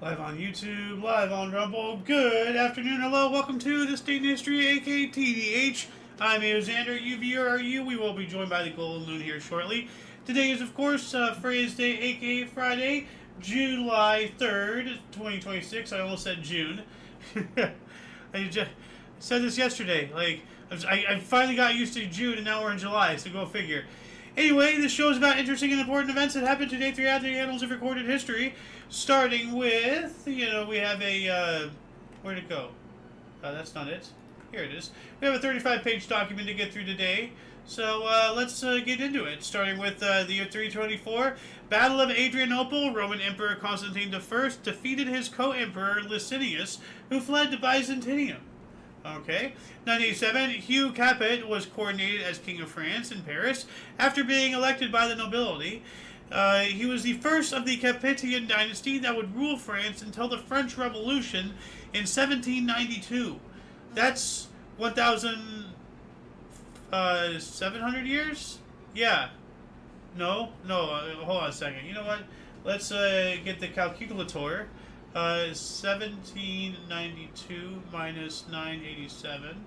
Live on YouTube, live on Rumble. Good afternoon, hello, welcome to This Day in History, aka TDH. I'm Xander, UVRU. We will be joined by the Golden Moon here shortly. Today is, of course, Friday's Day, aka Friday, July 3rd, 2026. I almost said June. I just said this yesterday. I finally got used to June, and now we're in July, so go figure. Anyway, this show is about interesting and important events that happened today throughout the annals of recorded history. Starting with, we have a, where'd it go? That's not it. Here it is. We have a 35-page document to get through today. So let's get into it. Starting with the year 324, Battle of Adrianople. Roman Emperor Constantine I defeated his co-emperor Licinius, who fled to Byzantium. Okay. 987, Hugh Capet was coronated as King of France in Paris after being elected by the nobility. He was the first of the Capetian dynasty that would rule France until the French Revolution in 1792. That's 1,700 years? Yeah. No, hold on a second. You know what? Let's get the calculator. 1792 minus 987.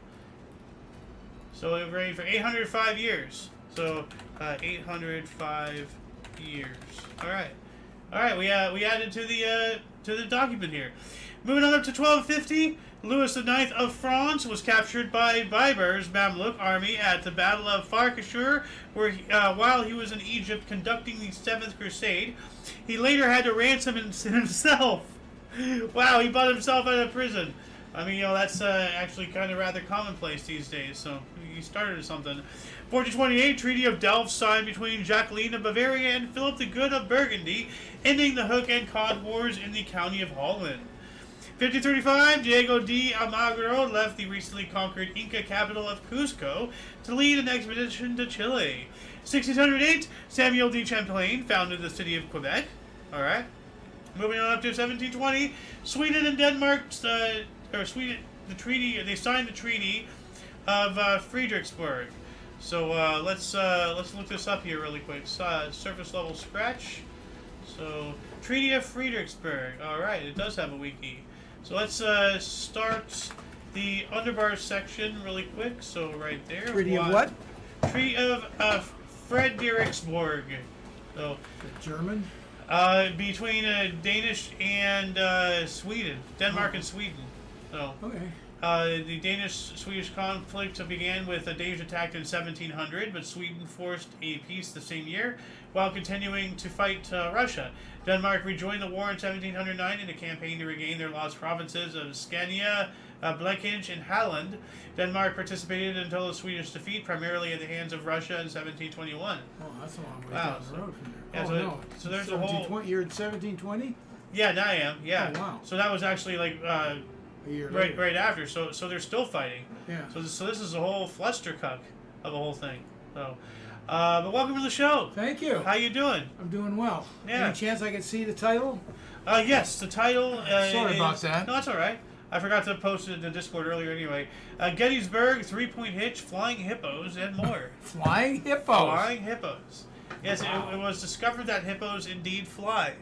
So we're ready for 805 years. So 805 years. All right. We added to the document here. Moving on up to 1250, Louis IX of France was captured by Biber's Mamluk army at the Battle of Farkashur, where while he was in Egypt conducting the Seventh Crusade. He later had to ransom himself. Wow, he bought himself out of prison. I mean, that's actually kind of rather commonplace these days, so he started something. 1428, Treaty of Delft signed between Jacqueline of Bavaria and Philip the Good of Burgundy, ending the hook and cod wars in the county of Holland. 1535, Diego de Almagro left the recently conquered Inca capital of Cusco to lead an expedition to Chile. 1608, Samuel de Champlain founded the city of Quebec. Alright. Moving on up to 1720, Sweden and Denmark, they signed the Treaty of Fredericksburg. So let's look this up here really quick. Surface level scratch. So Treaty of Fredericksburg. All right, it does have a wiki. So let's start the underbar section really quick. So right there. Treaty of what? Treaty of Fredericksburg. So German. Between Danish and Sweden, Denmark and Sweden. So, okay. The Danish-Swedish conflict began with a Danish attack in 1700, but Sweden forced a peace the same year while continuing to fight Russia. Denmark rejoined the war in 1709 in a campaign to regain their lost provinces of Scania, Blekinge, and Halland. Denmark participated until the Swedish defeat, primarily at the hands of Russia in 1721. Oh, that's a long way down the road from there. Yeah, so there's a whole... You're at 1720? Yeah, now I am. Yeah. Oh, wow. So that was actually like a year later. right after. So they're still fighting. Yeah. So this is a whole flustercuck of a whole thing. So, but welcome to the show. Thank you. How you doing? I'm doing well. Yeah. Any chance I can see the title? Yes, the title. Sorry about that. No, that's all right. I forgot to post it in the Discord earlier anyway. Gettysburg, 3-point Hitch, Flying Hippos, and more. Flying Hippos? Flying Hippos. Yes, wow. It was discovered that hippos indeed fly.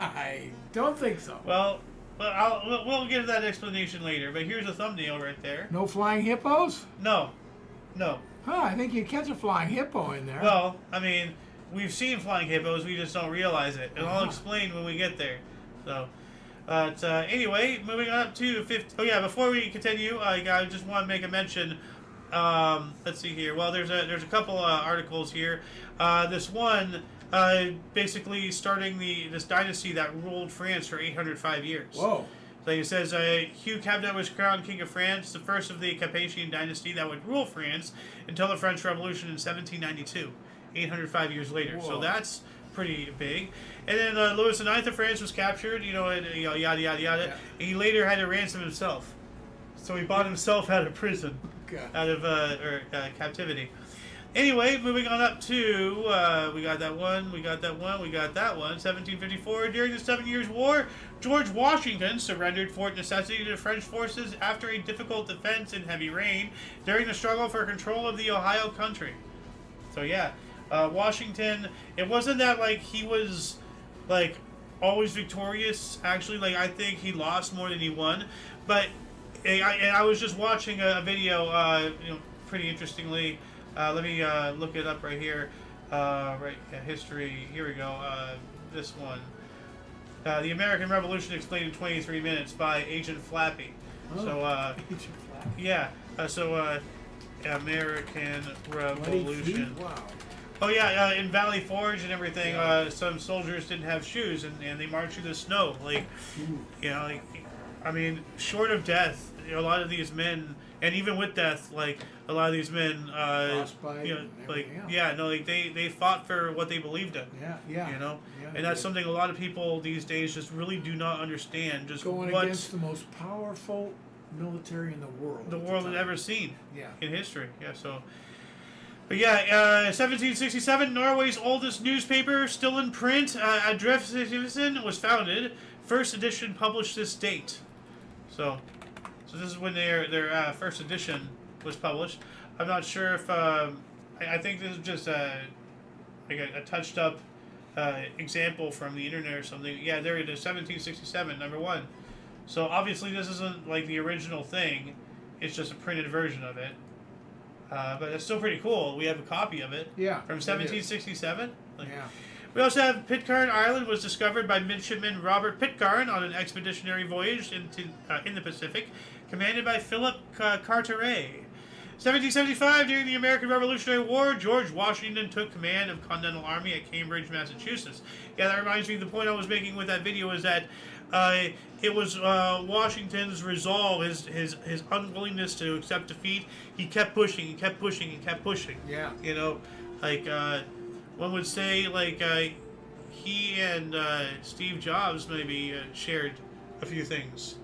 I don't think so. Well, we'll get to that explanation later, but here's a thumbnail right there. No flying hippos? No. Huh, I think you catch a flying hippo in there. Well, I mean, we've seen flying hippos, we just don't realize it. And I'll explain when we get there. So, anyway, moving on up to 50. Oh yeah, before we continue, I just want to make a mention. Let's see here. Well, there's a couple articles here. This one basically starting this dynasty that ruled France for 805 years. Whoa. So it says Hugh Capet was crowned King of France, the first of the Capetian dynasty that would rule France until the French Revolution in 1792, 805 years later. Whoa. So that's pretty big. And then Louis IX of France was captured, and, yada, yada, yada. Yeah. He later had to ransom himself. So he bought himself out of prison, out of captivity. Anyway, moving on up to, we got that one. 1754, during the 7 Years' War, George Washington surrendered Fort Necessity to French forces after a difficult defense in heavy rain during the struggle for control of the Ohio country. So yeah, Washington, it wasn't that like he was like always victorious. Actually, like I think he lost more than he won. But I was just watching a video, pretty interestingly. Let me look it up right here. History. Here we go. This one. The American Revolution Explained in 23 Minutes by Agent Flappy. Oh, So, Agent Flappy. yeah. American Revolution. Wow. Oh yeah, in Valley Forge and everything, some soldiers didn't have shoes and they marched through the snow. Like, I mean, short of death, a lot of these men, and even with death, like a lot of these men, Frostbite they fought for what they believed in. Yeah. And that's something a lot of people these days just really do not understand. Just going against the most powerful military in the world. The world had ever seen. Yeah. In history. Yeah. So. But yeah, 1767, Norway's oldest newspaper, still in print, Adresseavisen, was founded. First edition published this date. So this is when their first edition was published. I'm not sure if I think this is just a touched up example from the internet or something. Yeah, there it is, 1767, number 1. So obviously this isn't like the original thing. It's just a printed version of it. But it's still pretty cool. We have a copy of it. Yeah. From 1767. Yeah. We also have Pitcairn Island was discovered by midshipman Robert Pitcairn on an expeditionary voyage in the Pacific, commanded by Philip Carteret. 1775, during the American Revolutionary War, George Washington took command of Continental Army at Cambridge, Massachusetts. Yeah, that reminds me of the point I was making with that video is that it was Washington's resolve, his unwillingness to accept defeat. He kept pushing, he kept pushing, he kept pushing. Yeah. One would say, he and Steve Jobs maybe shared a few things.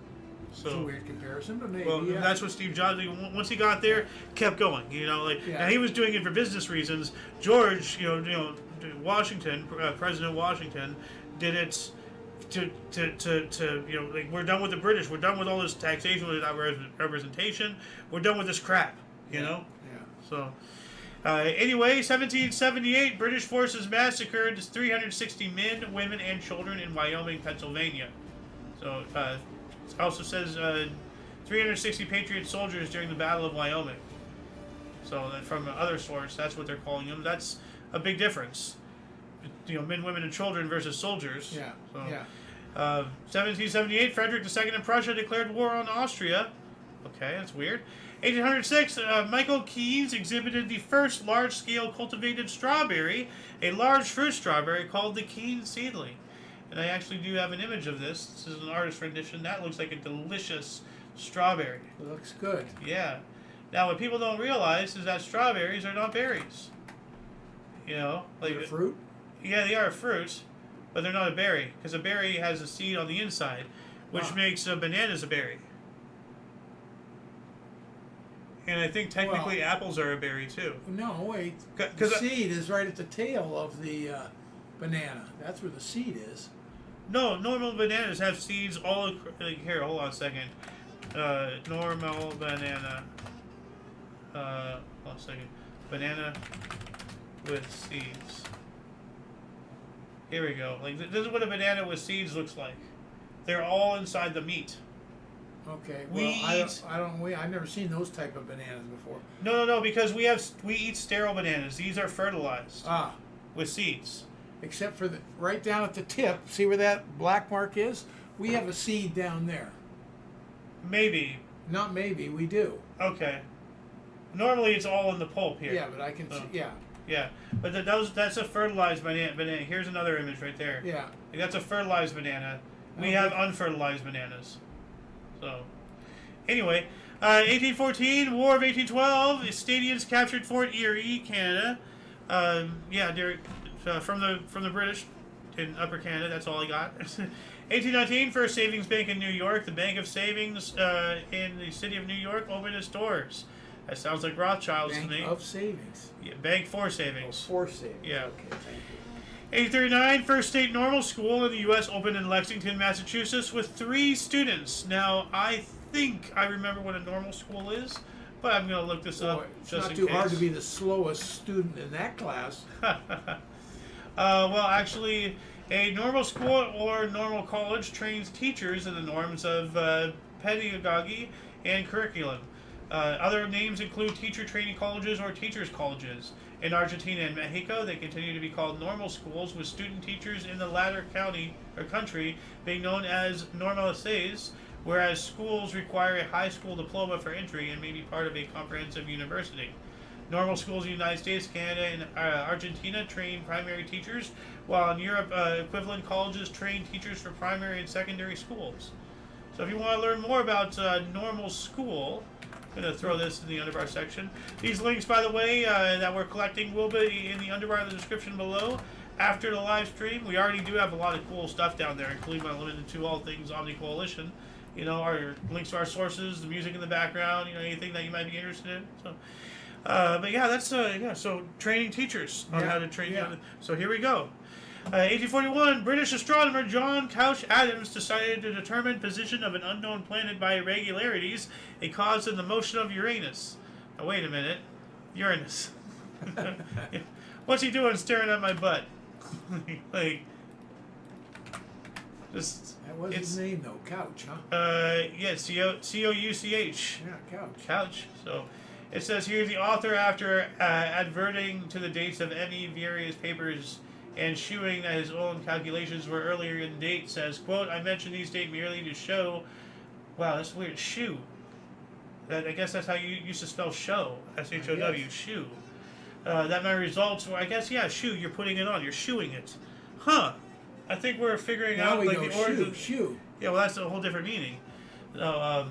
It's a weird comparison, but maybe. Well, that's what Steve Jobs, once he got there, kept going. Now he was doing it for business reasons. George, Washington, President Washington, did it to we're done with the British. We're done with all this taxation without representation. We're done with this crap. Yeah. So. Anyway, 1778, British forces massacred 360 men, women, and children in Wyoming, Pennsylvania. So, it also says 360 Patriot soldiers during the Battle of Wyoming. So, from other source, that's what they're calling them. That's a big difference. Men, women, and children versus soldiers. Yeah. So, 1778, Frederick II of Prussia declared war on Austria. Okay, that's weird. 1806, Michael Keyes exhibited the first large-scale cultivated strawberry, a large fruit strawberry called the Keene seedling. And I actually do have an image of this. This is an artist rendition. That looks like a delicious strawberry. It looks good. Yeah. Now, what people don't realize is that strawberries are not berries. They're a fruit? Yeah, they are a fruit, but they're not a berry, because a berry has a seed on the inside, which makes bananas a berry. And I think technically apples are a berry too. No, wait. The seed is right at the tail of the banana. That's where the seed is. No, normal bananas have seeds all here, hold on a second. Normal banana. Hold on a second. Banana with seeds. Here we go. This is what a banana with seeds looks like. They're all inside the meat. Okay. Well, I've never seen those type of bananas before. No, because we eat sterile bananas. These are fertilized. With seeds. Except for right down at the tip. See where that black mark is? We have a seed down there. Maybe. Not maybe. We do. Okay. Normally it's all in the pulp here. Yeah, but I can see. Yeah. Yeah, but that's a fertilized banana. Here's another image right there. Yeah. That's a fertilized banana. We have unfertilized bananas. So, anyway, 1814, War of 1812. Estonians captured Fort Erie, Canada. From the British in Upper Canada. That's all I got. 1819, first savings bank in New York. The Bank of Savings in the city of New York opened its doors. That sounds like Rothschilds to me. Bank of Savings. Yeah, Bank for Savings. Oh, for savings. Yeah. Okay, thank you. 1839, first state normal school in the U.S. opened in Lexington, Massachusetts with 3 students. Now, I think I remember what a normal school is, but I'm going to look this up It's just not in too case. hard to be the slowest student in that class. Well, actually, A normal school or normal college trains teachers in the norms of pedagogy and curriculum. Other names include teacher training colleges or teachers colleges. In Argentina and Mexico, they continue to be called normal schools, with student teachers in the latter county or country being known as normalices, whereas schools require a high school diploma for entry and may be part of a comprehensive university. Normal schools in the United States, Canada, and Argentina train primary teachers, while in Europe, equivalent colleges train teachers for primary and secondary schools. So if you want to learn more about normal school, I'm going to throw this in the underbar section. These links, by the way, that we're collecting will be in the underbar in the description below. After the live stream, we already do have a lot of cool stuff down there, including my limited to all things Omni Coalition. You know, our links to our sources, the music in the background, you know, anything that you might be interested in. So, but yeah, that's so training teachers on how to train. Yeah. So here we go. 1841, British astronomer John Couch Adams decided to determine position of an unknown planet by irregularities, a cause in the motion of Uranus. Now wait a minute, Uranus. What's he doing staring at my butt? Like, just That was his name though, Couch, huh? Yeah, Couch. Yeah, Couch. Couch. So it says here the author, after adverting to the dates of any various papers and shewing that his own calculations were earlier in date, says, quote, I mention these dates merely to show, wow, that's weird, shoe. I guess that's how you used to spell show, S-H-O-W, shoe. That my results were, I guess, yeah, shoe, you're putting it on, you're shoeing it. Huh. I think we're figuring Now out, we like, know the origin. shoe. Yeah, well, that's a whole different meaning. So,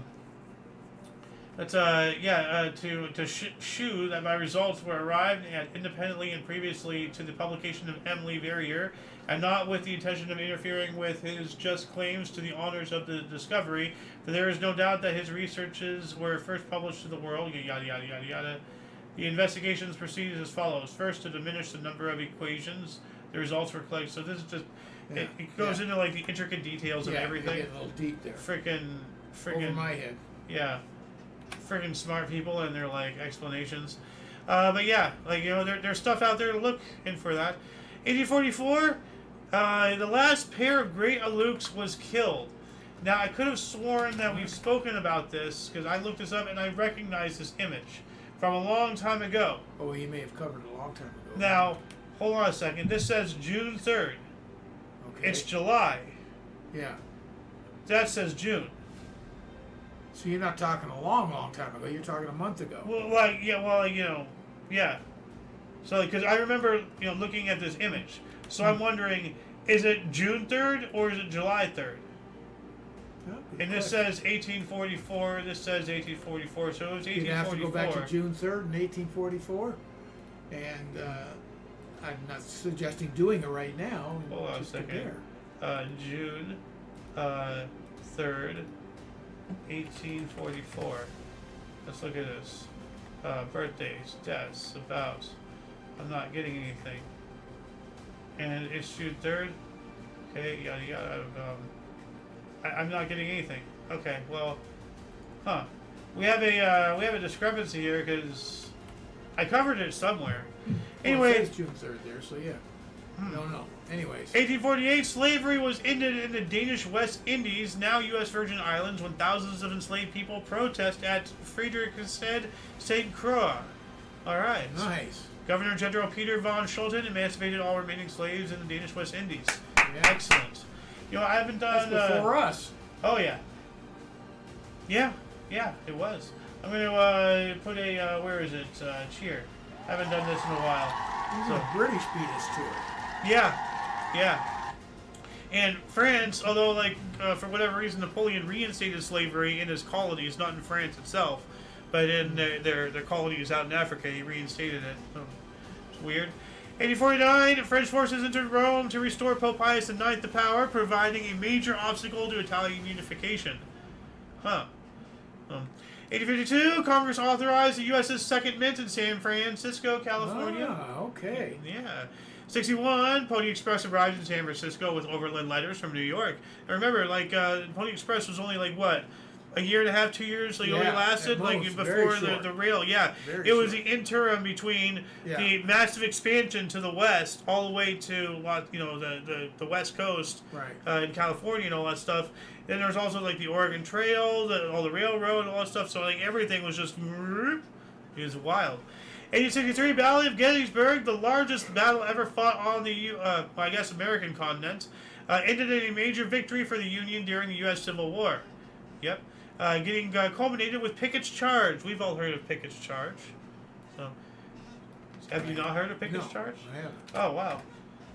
that's to shew that my results were arrived at independently and previously to the publication of Emily Verrier, and not with the intention of interfering with his just claims to the honors of the discovery, for there is no doubt that his researches were first published to the world, yada yada yada yada. The investigations proceeded as follows. First, to diminish the number of equations. The results were collected. So this is just, it goes into like the intricate details of everything. Yeah, a little deep there. Freaking Over my head. Yeah. Friggin' smart people and their like explanations, but yeah, like, you know, there's stuff out there to look in for that. 1844, the last pair of great Aleuks was killed. Now I could have sworn that we've spoken about this because I looked this up and I recognized this image from a long time ago. Oh, you may have covered it a long time ago. Now, hold on a second. This says June 3rd. Okay. It's July. Yeah. That says June. So you're not talking a long, long time ago. You're talking a month ago. Well, like, yeah, well, you know, yeah. So, because I remember, you know, looking at this image. So I'm wondering, is it June 3rd or is it July 3rd? And this says 1844. This says 1844. So it was 1844. You'd have to go back to June 3rd in 1844. And I'm not suggesting doing it right now. Hold on a just second. June 3rd. 1844. Let's look at this. Birthdays, deaths, abouts. I'm not getting anything. And it's June 3rd. Okay, yada yada. I'm not getting anything. Okay, well, huh? We have a discrepancy here because I covered it somewhere. Anyway, well, it says June 3rd there, so yeah. No. Anyways. 1848, slavery was ended in the Danish West Indies, now U.S. Virgin Islands, when thousands of enslaved people protest at Friedrichsted, St. Croix. All right. Nice. Governor General Peter von Scholten emancipated all remaining slaves in the Danish West Indies. Yeah. Excellent. You know, I haven't done... That's before us. Oh, yeah. Yeah, it was. I'm going to put a, where is it? Cheer. I haven't done this in a while. So British beat us to it. Yeah. And France, although, like, for whatever reason, Napoleon reinstated slavery in his colonies, not in France itself, but in their colonies out in Africa, he reinstated it. So, it's weird. 1849, French forces entered Rome to restore Pope Pius IX to power, providing a major obstacle to Italian unification. Huh. 1852, Congress authorized the U.S.'s second mint in San Francisco, California. Ah, okay. Yeah. 61, Pony Express arrived in San Francisco with overland letters from New York. And remember, like, Pony Express was only, like, what, a year and a half, 2 years, like, only Yeah, lasted, at like most. before Very the short. rail. Yeah, Very it was short. the interim between Yeah. the massive expansion to the west, all the way to the west coast, Right. in California and all that stuff. Then there's also like the Oregon Trail, all the railroad, all that stuff. So like everything was just, it was wild. 1863 Battle of Gettysburg, the largest battle ever fought on the I guess American continent, ended in a major victory for the Union during the U.S. Civil War. Yep. Getting culminated with Pickett's Charge. We've all heard of Pickett's Charge. So, have you not heard of Pickett's No, Charge? I haven't. Oh, wow.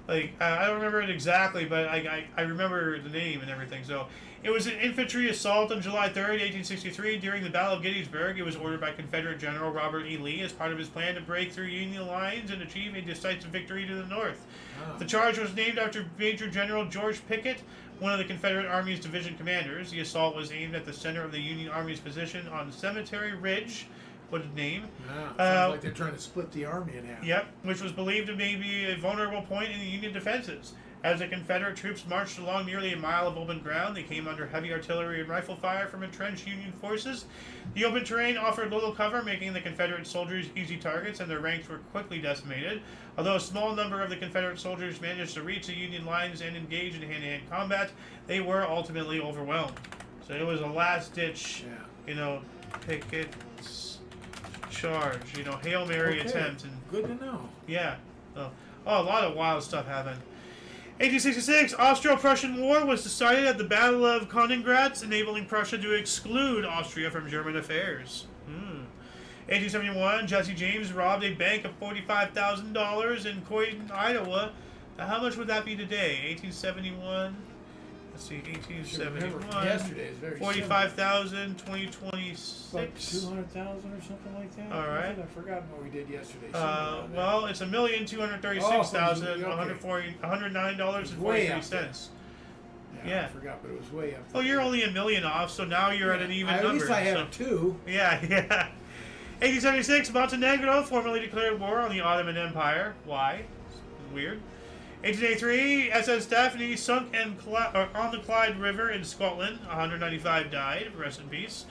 Like, I don't remember it exactly, but I remember the name and everything. So, it was an infantry assault on July 3rd, 1863, during the Battle of Gettysburg. It was ordered by Confederate General Robert E. Lee as part of his plan to break through Union lines and achieve a decisive victory to the north. Oh. The charge was named after Major General George Pickett, one of the Confederate Army's division commanders. The assault was aimed at the center of the Union Army's position on Cemetery Ridge. What a name. Sounds like they're trying to split the army in half. Yep, which was believed to be a vulnerable point in the Union defenses. As the Confederate troops marched along nearly a mile of open ground, they came under heavy artillery and rifle fire from entrenched Union forces. The open terrain offered little cover, making the Confederate soldiers easy targets, and their ranks were quickly decimated. Although a small number of the Confederate soldiers managed to reach the Union lines and engage in hand-to-hand combat, they were ultimately overwhelmed. So it was a last-ditch, Pickett's Charge, Hail Mary attempt. And good to know. yeah. A lot of wild stuff happened. 1866, Austro-Prussian War was decided at the Battle of Königgrätz, enabling Prussia to exclude Austria from German affairs. 1871, Jesse James robbed a bank of $45,000 in Croydon, Iowa. Now, how much would that be today? 1871. Let's see, 1871. Yesterday is very 45,000, 2026. Like 200,000 or something like that. All right. I've forgotten what we did yesterday. Well, it's $1,236,109.43. Yeah. I forgot, but it was way up. Oh, you're only $1 million off, so now you're at an even number. At least I have two. Yeah. 1876, Montenegro formally declared war on the Ottoman Empire. Why? Weird. 1883, SS Daphne sunk on the Clyde River in Scotland. 195 died. Rest in peace.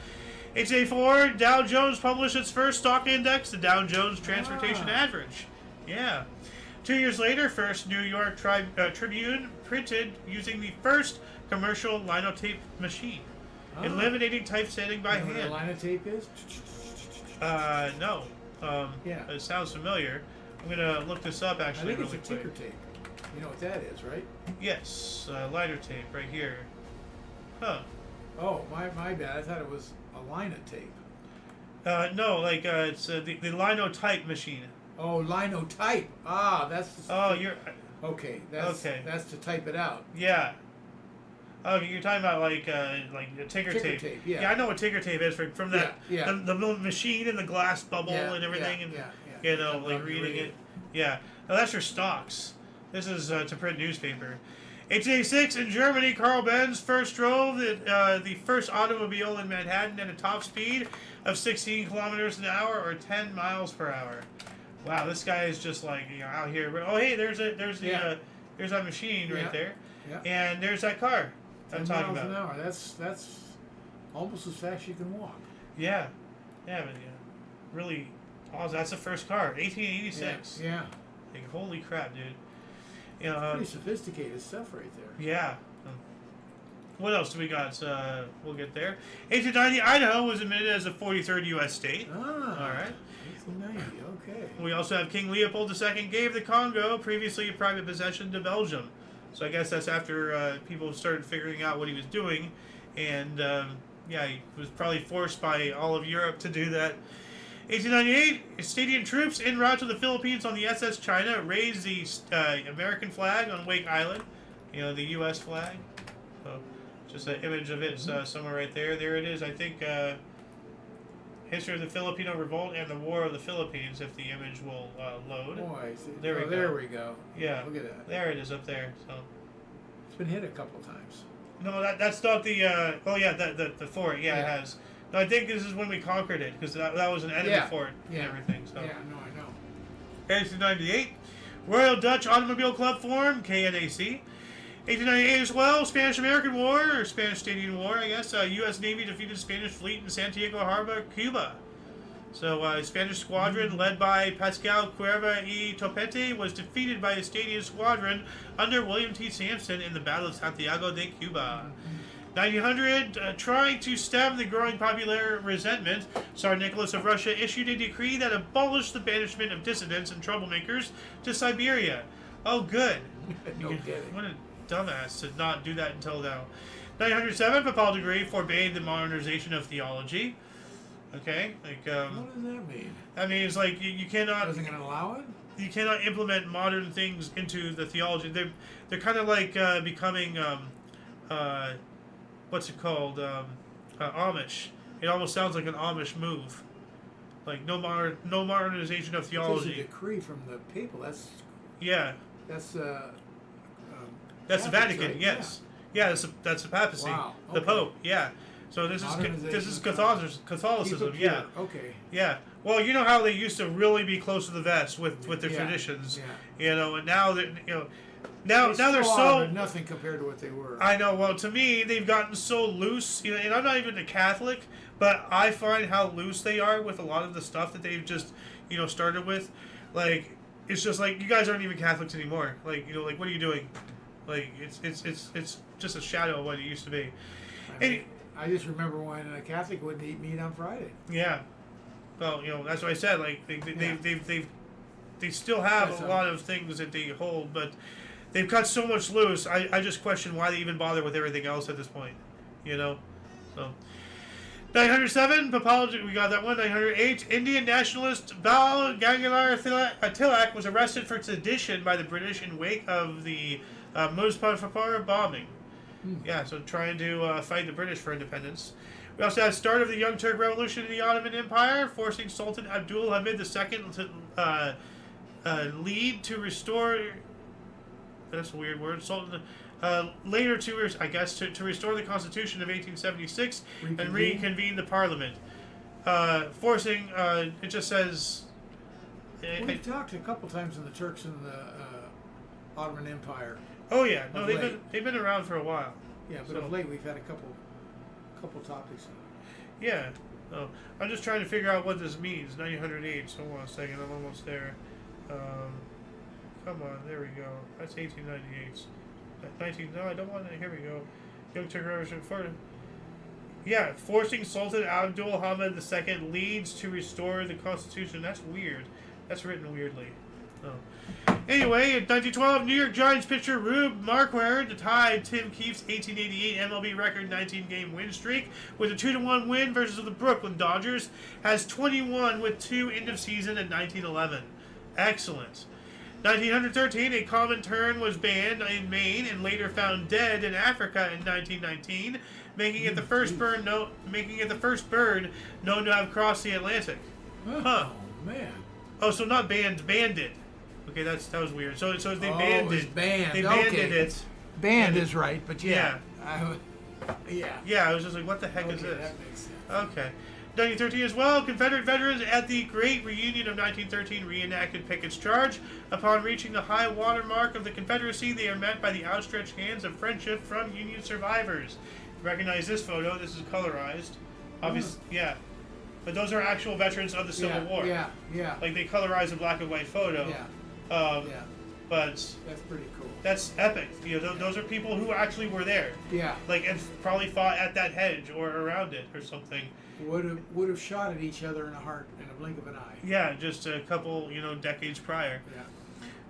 1884, Dow Jones published its first stock index, the Dow Jones Transportation Average. Yeah. 2 years later, first New York Tribune printed using the first commercial linotype machine, eliminating typesetting by hand. You know what a linotype is? No. It sounds familiar. I'm gonna look this up actually. I think really it's a ticker quick. tape. You know what that is, right? Yes, liner tape right here. Huh. Oh, my bad. I thought it was a linotape. No, like it's the linotype machine. Oh, linotype. Ah, that's the You're okay. That's to type it out. yeah. Okay, you're talking about like a ticker tape. Yeah. I know what ticker tape is from that. Yeah. The machine and the glass bubble and everything, and like reading it. Yeah. Now that's your stocks. This is to print newspaper. 1886 in Germany, Carl Benz first drove the first automobile in Manhattan at a top speed of 16 kilometers an hour or 10 miles per hour. Wow, this guy is just like out here. Oh, hey, there's that machine right there, and there's that car I'm talking about. 10 miles an hour. That's almost as fast as you can walk. Yeah, really awesome. That's the first car, 1886. Yeah. Like, holy crap, dude. Pretty sophisticated stuff right there. Yeah. What else do we got? We'll get there. 1890, Idaho was admitted as the 43rd U.S. state. All right. 1890, okay. We also have King Leopold II gave the Congo, previously a private possession, to Belgium. So I guess that's after people started figuring out what he was doing. And, he was probably forced by all of Europe to do that. 1898, Canadian troops en route to the Philippines on the SS China raised the American flag on Wake Island. The U.S. flag. So, just an image of it somewhere right there. There it is. I think History of the Filipino Revolt and the War of the Philippines, if the image will load. Boy, There we go. Yeah. Look at that. There it is up there. So. It's been hit a couple of times. No, that's not the. The fort. Yeah, it has. No, I think this is when we conquered it, because that was an enemy fort and everything. So. Yeah, no, I know. 1898, Royal Dutch Automobile Club formed, KNAC. 1898 as well, Spanish-American War, or Spanish-Canadian War, I guess. U.S. Navy defeated Spanish fleet in Santiago Harbor, Cuba. So, a Spanish squadron led by Pascal Cuerva y Topete was defeated by a Estonian squadron under William T. Sampson in the Battle of Santiago de Cuba. 1900, trying to stem the growing popular resentment, Tsar Nicholas of Russia issued a decree that abolished the banishment of dissidents and troublemakers to Siberia. Oh, good. No kidding. What a dumbass to not do that until now. 907, papal decree forbade the modernization of theology. Okay, like What does that mean? I mean, it's like you cannot. Wasn't going to allow it? You cannot implement modern things into the theology. They're kind of like becoming what's it called? Amish. It almost sounds like an Amish move. Like no modernization of theology. There's a decree from the people. That's That's the Vatican. right? Yes. Yeah, that's the papacy. Wow. The Okay. Pope. Yeah. So this is Catholicism. Keep it Yeah. pure. Okay. Yeah. Well, you know how they used to really be close to the vest with their traditions. Yeah. You know, and now that now they're still so are nothing compared to what they were. I know. Well, to me, they've gotten so loose. You know, and I'm not even a Catholic, but I find how loose they are with a lot of the stuff that they've just started with. Like, it's just like you guys aren't even Catholics anymore. Like, like what are you doing? Like, it's just a shadow of what it used to be. I just remember when a Catholic wouldn't eat meat on Friday. Yeah. Well, that's what I said. Like they still have a lot of things that they hold, but they've cut so much loose. I just question why they even bother with everything else at this point. So 907 papal. We got that one. 908 Indian nationalist Bal Gangadhar Tilak was arrested for sedition by the British in wake of the Muzaffarpur bombing. Yeah, so trying to fight the British for independence. We also had start of the Young Turk Revolution in the Ottoman Empire, forcing Sultan Abdul Hamid II to lead to restore. That's a weird word. Sultan later to restore the Constitution of 1876 and reconvene the Parliament, forcing. It just says. We've talked a couple times on the Turks and the Ottoman Empire. Oh yeah, no, they've been around for a while. Yeah, but of late we've had a couple topics. Yeah, so I'm just trying to figure out what this means. 908. So hold on a second, I'm almost there. Come on, there we go. That's 1898. No, I don't want it. Here we go. Young Turk Revolution for. Yeah, forcing Sultan Abdul Hamid II leads to restore the Constitution. That's weird. That's written weirdly. Oh. Anyway, in 1912, New York Giants pitcher Rube Marquard tied Tim Keefe's 1888 MLB record 19-game win streak with a 2-1 win versus the Brooklyn Dodgers. Has 21 with 2 end of season in 1911. Excellent. 1913, a common tern was banned in Maine and later found dead in Africa in 1919, making it the first bird known to have crossed the Atlantic. Oh man. Oh, so not banned, banded. Okay, that was weird. So they banned it. Banned. They banned it. Banned is right, but yeah. Yeah, I was just like, what the heck is this? That makes sense. Okay. 1913 as well, Confederate veterans at the Great Reunion of 1913 reenacted Pickett's charge. Upon reaching the high water mark of the Confederacy, they are met by the outstretched hands of friendship from Union survivors. Recognize this photo. This is colorized. Obviously, yeah. But those are actual veterans of the Civil War. Yeah. Like they colorize a black and white photo. Yeah. But that's pretty cool. That's epic. Those are people who actually were there. Yeah. Like and probably fought at that hedge or around it or something. Would have shot at each other in a heart in a blink of an eye. Yeah, just a couple decades prior. Yeah.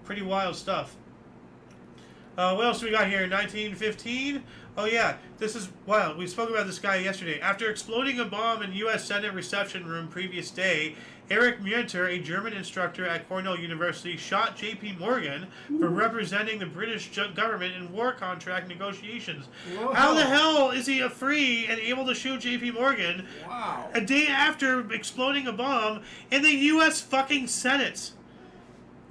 Pretty wild stuff. What else do we got here? 1915. Oh yeah, this is wild. We spoke about this guy yesterday. After exploding a bomb in U.S. Senate reception room previous day, Erich Muenter, a German instructor at Cornell University, shot J.P. Morgan for representing the British government in war contract negotiations. Whoa. How the hell is he free and able to shoot J.P. Morgan a day after exploding a bomb in the U.S. fucking Senate?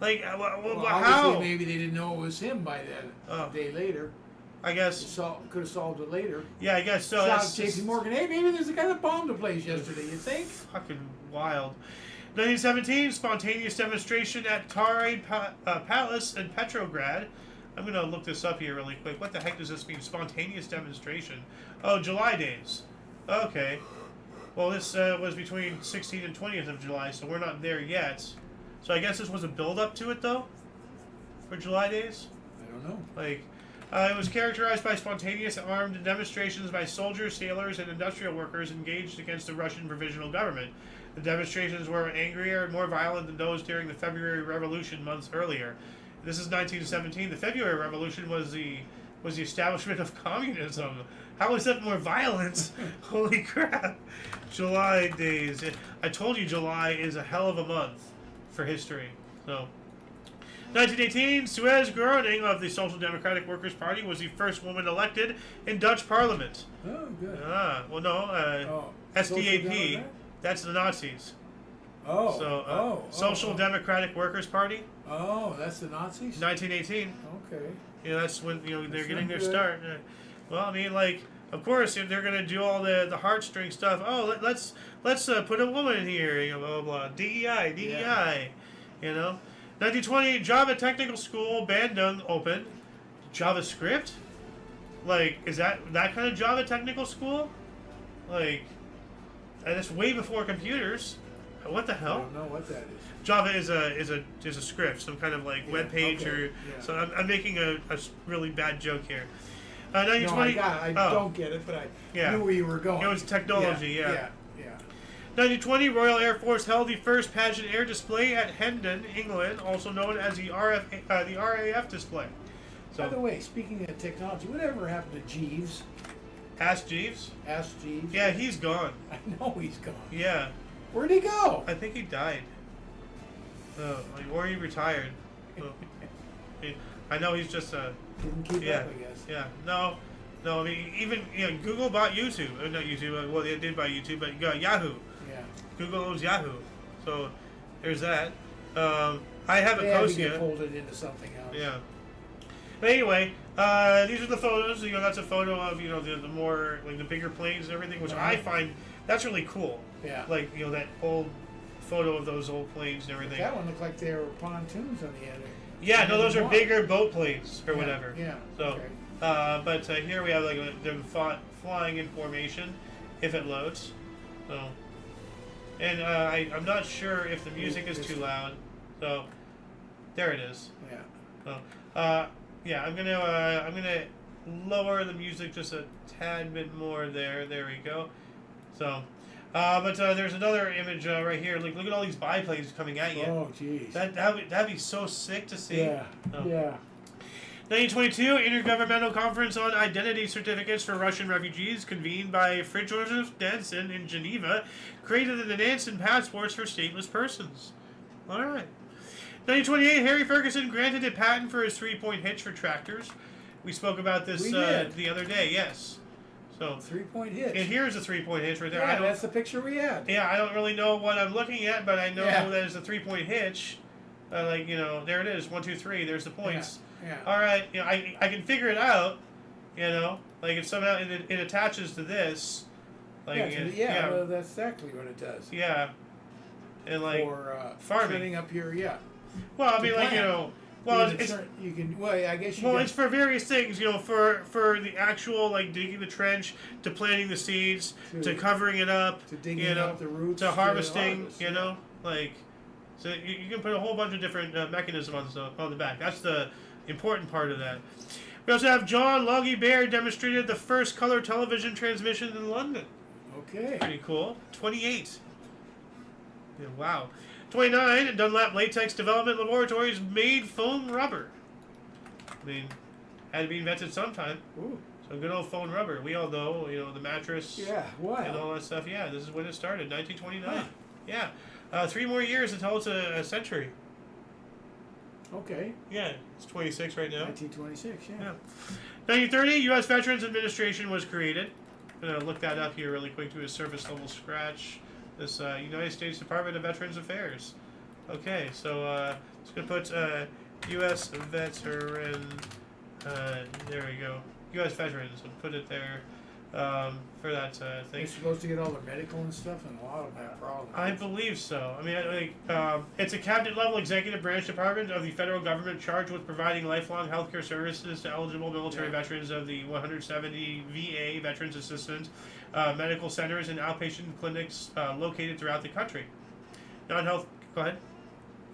Like, how? Maybe they didn't know it was him by then. A day later. I guess. Could have solved it later. Yeah, I guess so. Shot J.P. Morgan. Hey, maybe there's a guy that bombed the place yesterday, you think? Fucking wild. 1917, spontaneous demonstration at Tsaride Palace in Petrograd. I'm gonna look this up here really quick. What the heck does this mean? Spontaneous demonstration. Oh, July days. Okay. Well, this was between 16th and 20th of July, so we're not there yet. So I guess this was a build-up to it, though? For July days? I don't know. Like, it was characterized by spontaneous armed demonstrations by soldiers, sailors, and industrial workers engaged against the Russian provisional government. The demonstrations were angrier and more violent than those during the February Revolution months earlier. This is 1917. The February Revolution was the establishment of communism. How is that more violent? Holy crap. July days. I told you July is a hell of a month for history. So, 1918, Suez Groening of the Social Democratic Workers' Party was the first woman elected in Dutch Parliament. Oh, good. Well, no, SDAP. That's the Nazis. Oh. So, Social Democratic Workers' Party. Oh, that's the Nazis? 1918. Okay. You know, that's when they're That's getting their good. start. Well, I mean, like, of course, if they're gonna do all the heartstring stuff. Oh, let's put a woman in here. You know, blah blah blah. DEI. Yeah. You know, 1920 Java Technical School Bandung opened. JavaScript. Like, is that kind of Java Technical School? Like, and it's way before computers. What the I hell? don't know what that is. Java is a script, some kind of like web page okay, or. yeah. So I'm making a really bad joke here. No, 1920. I don't get it, but I knew where you were going. It was technology, Yeah. 1920, Royal Air Force held the first pageant air display at Hendon, England, also known as the RAF display. So, By the way, speaking of technology, whatever happened to Jeeves? Ask Jeeves. Ask Jeeves? Yeah, he's gone. I know he's gone. Yeah, Where'd he go? I think he died. Or he retired. I know he's just Didn't keep yeah, up, I guess. yeah. No. I mean, even Google bought YouTube. Not YouTube. Well, they did buy YouTube, but Yahoo. Yeah. Google owns Yahoo. So there's that. I have a They had to get Ecosia. folded into something else. Yeah. But anyway, these are the photos. That's a photo of the more like the bigger planes and everything, which I find that's really cool. Yeah. Like that old photo of those old planes and everything. That one looked like they were pontoons on the end. Yeah, no, those are bigger boat planes or whatever. Yeah. So, Okay. but here we have like them flying in formation, if it loads. So, and I'm not sure if the music is too loud. So, there it is. Yeah. So, yeah, I'm gonna lower the music just a tad bit more there. There we go. So, but there's another image right here. Look at all these biplanes coming at you. Oh, jeez. That'd be so sick to see. Yeah. Oh. Yeah. 1922 Intergovernmental Conference on Identity Certificates for Russian Refugees, convened by Fridtjof Nansen in Geneva, created the Nansen passports for stateless persons. All right. 1928 Harry Ferguson granted a patent for his 3-point hitch for tractors. We spoke about this the other day. Yes. So 3-point hitch. and here's a 3-point hitch right there. Yeah, that's the picture we had. Yeah, I don't really know what I'm looking at, but I know Yeah. that it's a 3-point hitch. There it is. 1, 2, 3. There's the points. Yeah. All right, I can figure it out. Like if somehow it attaches to this. Like well, that's exactly what it does. yeah, and like For farming. setting up your well, I mean, to like plant. well, you can. Well, I guess you. well, can, it's for various things. For the actual like digging the trench, to planting the seeds, to covering it up, to digging up the roots, to harvesting. harvest, Like so you can put a whole bunch of different mechanisms on the back. That's the important part of that. We also have John Logie Baird demonstrated the first color television transmission in London. Okay. Pretty cool. 28. Yeah, wow. 29. Dunlap Latex Development Laboratories made foam rubber. I mean, had to be invented sometime. Ooh. So good old foam rubber. We all know, the mattress Yeah. Wow. and all that stuff. Yeah, this is when it started, 1929. Huh. Yeah. 3 more years until it's a century. Okay. Yeah, it's 26 right now. 1926. Yeah. Yeah. 1930, U.S. Veterans Administration was created. I'm going to look that up here really quick to a surface level scratch. This United States Department of Veterans Affairs. Okay, so it's going to put U.S. Veteran. There we go. U.S. Veterans. And put it there. for that thing. They're supposed to get all their medical and stuff, and a lot of them have problems. I believe so. I mean, it's a cabinet-level executive branch department of the federal government charged with providing lifelong healthcare services to eligible military veterans of the 170 VA Veterans Assistance medical centers and outpatient clinics located throughout the country. Non-health. Go ahead.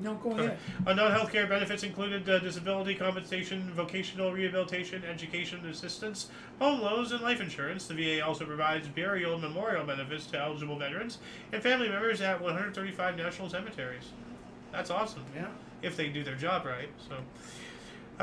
No, go ahead. Non-healthcare benefits included disability compensation, vocational rehabilitation, education assistance, home loans, and life insurance. The VA also provides burial and memorial benefits to eligible veterans and family members at 135 national cemeteries. That's awesome. Yeah. If they do their job right. So,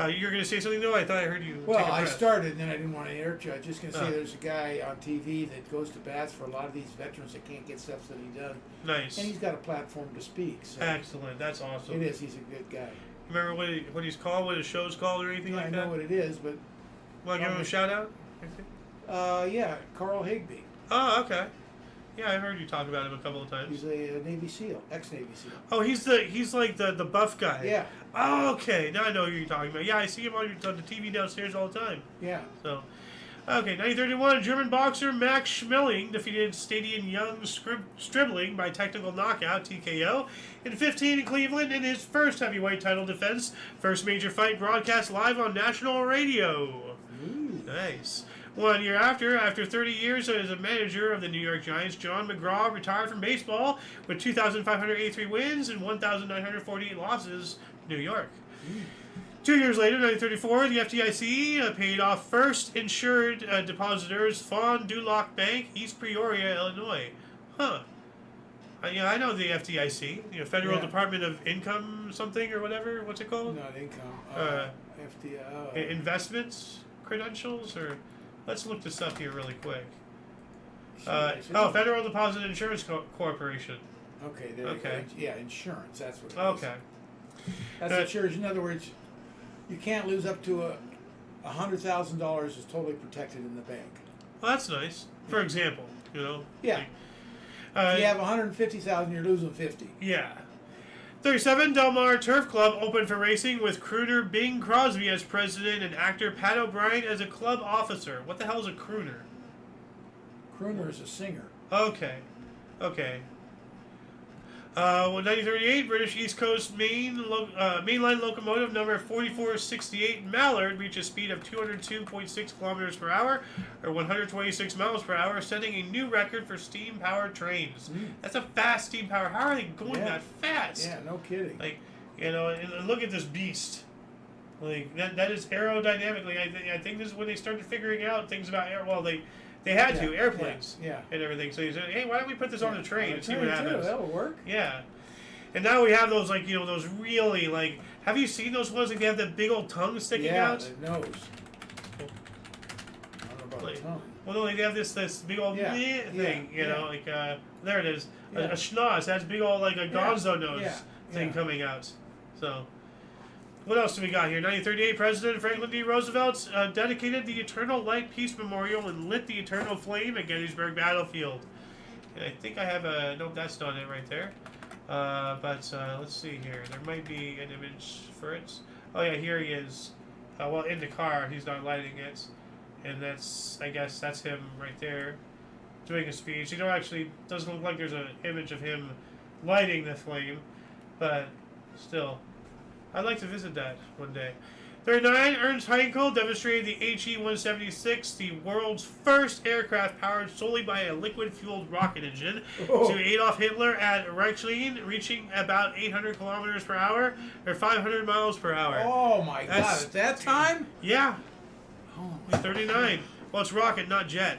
you're going to say something, though? I thought I heard you. Well, take a I breath. started, and then I didn't want to interrupt you. I was just going to say there's a guy on TV that goes to bats for a lot of these veterans that can't get subsidy done. Nice. And he's got a platform to speak. So Excellent. That's awesome. it is. He's a good guy. Remember what he's called, what his show's called, or anything Yeah, like I that? know what it is, but Want to give him a shout out? yeah, Carl Higby. Oh, okay. Yeah, I heard you talk about him a couple of times. He's a Navy SEAL, ex-Navy SEAL. Oh, he's like the buff guy. Yeah. Oh, okay. Now I know who you're talking about. Yeah, I see him on the TV downstairs all the time. Yeah. So, okay, 1931, German boxer Max Schmeling defeated Stadion Young Stribling by technical knockout (TKO) in 15 in Cleveland in his first heavyweight title defense. First major fight broadcast live on national radio. Ooh. Nice. 1 year after 30 years as a manager of the New York Giants, John McGraw retired from baseball with 2,583 wins and 1,948 losses. New York. 2 years later, 1934, the FDIC paid off first insured depositors Fond du Lac Bank, East Peoria, Illinois. Huh. I know the FDIC, Federal Department of Income something or whatever. What's it called? Not income. FDI. Investments credentials, or let's look this up here really quick. Federal Deposit Insurance Corporation. Okay, there you go. Yeah, insurance. That's what it is. Okay. That's insurance. In other words, you can't lose up to $100,000 is totally protected in the bank. Well, that's nice. For example, Yeah. If you have 150,000, you're losing 50. Yeah. 37, Del Mar Turf Club opened for racing with crooner Bing Crosby as president and actor Pat O'Brien as a club officer. What the hell is a crooner? Crooner is a singer. Okay. 1938, British East Coast mainline locomotive number 4468 Mallard reached a speed of 202.6 kilometers per hour, or 126 miles per hour, setting a new record for steam-powered trains. That's a fast steam power. How are they going that fast? Yeah, no kidding. And look at this beast. That is aerodynamically. I think this is when they started figuring out things about air. Well, they had to airplanes and everything. So he said, "Hey, why don't we put this on the train and see what happens?" That'll work. Yeah, and now we have those those really Have you seen those ones? They have that big old tongue sticking out. Yeah, the nose. I don't know about the tongue. Well, no, they have this big old thing. There it is, a schnoz. That's big old a gonzo nose thing coming out. So. What else do we got here? 1938, President Franklin D. Roosevelt dedicated the Eternal Light Peace Memorial and lit the eternal flame at Gettysburg Battlefield. And I think I have a... Nope, that's not it right there. But let's see here. There might be an image for it. Oh, yeah, here he is. Well, in the car. He's not lighting it. And I guess that's him right there doing a speech. Actually, doesn't look like there's an image of him lighting the flame. But still... I'd like to visit that one day. 39, Ernst Heinkel demonstrated the HE-176, the world's first aircraft powered solely by a liquid-fueled rocket engine, to Adolf Hitler at Reichslein, reaching about 800 kilometers per hour, or 500 miles per hour. Oh my God! At that time? Yeah. Oh my 39. Well, it's rocket, not jet.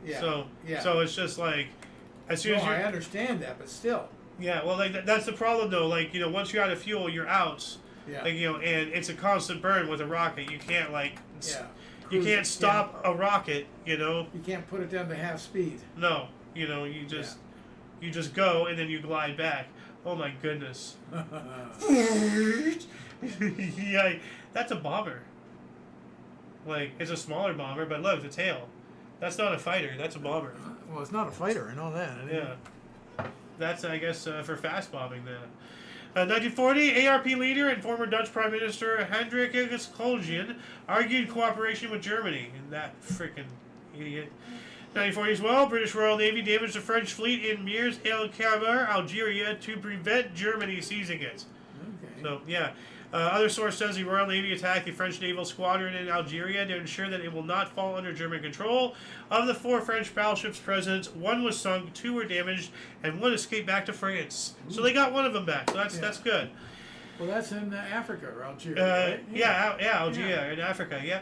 Yeah. So it's just as soon as I understand that, but still. Yeah, well, that's the problem, though. Once you're out of fuel, you're out. Yeah. And it's a constant burn with a rocket. You can't you can't stop a rocket. You can't put it down to half speed. No, you just go and then you glide back. Oh my goodness. Yeah, that's a bomber. It's a smaller bomber, but look, the tail. That's not a fighter. That's a bomber. Well, it's not a fighter. I know that. Yeah. That's, I guess, for fast bombing then. 1940, ARP leader and former Dutch Prime Minister Hendrik Koljian argued cooperation with Germany. And that freaking Idiot. 1940 as well, British Royal Navy damaged the French fleet in Mirs el Khabar, Algeria, to prevent Germany seizing it. Okay. So, yeah. Other source says the Royal Navy attacked the French naval squadron in Algeria to ensure that it will not fall under German control. Of the 4 French battleships present, 1 was sunk, 2 were damaged, and 1 escaped back to France. Ooh. So they got 1 of them back. So that's good. Well, that's in Africa or Algeria, right? Algeria in Africa, yeah.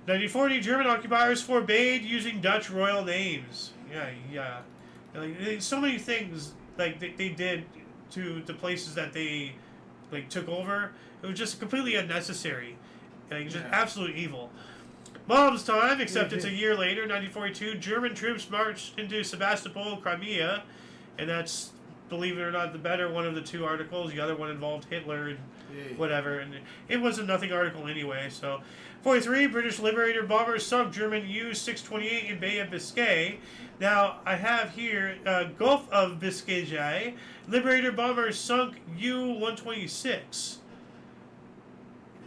1940, German occupiers forbade using Dutch royal names. Yeah. Like, so many things like they did to the places that they like took over. It was just completely unnecessary. Like, just absolute evil. Mom's time, except it's a year later, 1942. German troops marched into Sebastopol, Crimea, and that's, believe it or not, the better one of the 2 articles. The other one involved Hitler and whatever, and it was a nothing article anyway. So, 43, British Liberator bombers sunk German U-628 in Bay of Biscay. Now, I have here Gulf of Biscay. Liberator bombers sunk U-126.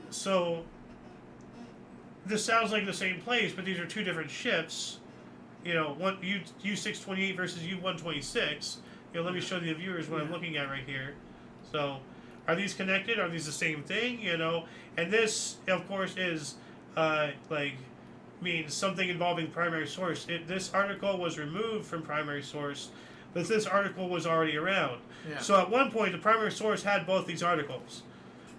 So, this sounds like the same place, but these are 2 different ships. You know, one U-628 versus U-126. You know, let me show the viewers what I'm looking at right here. So, are these connected? Are these the same thing? You know, and this, of course, is means something involving primary source. This article was removed from primary source, but this article was already around. Yeah. So at one point, the primary source had both these articles.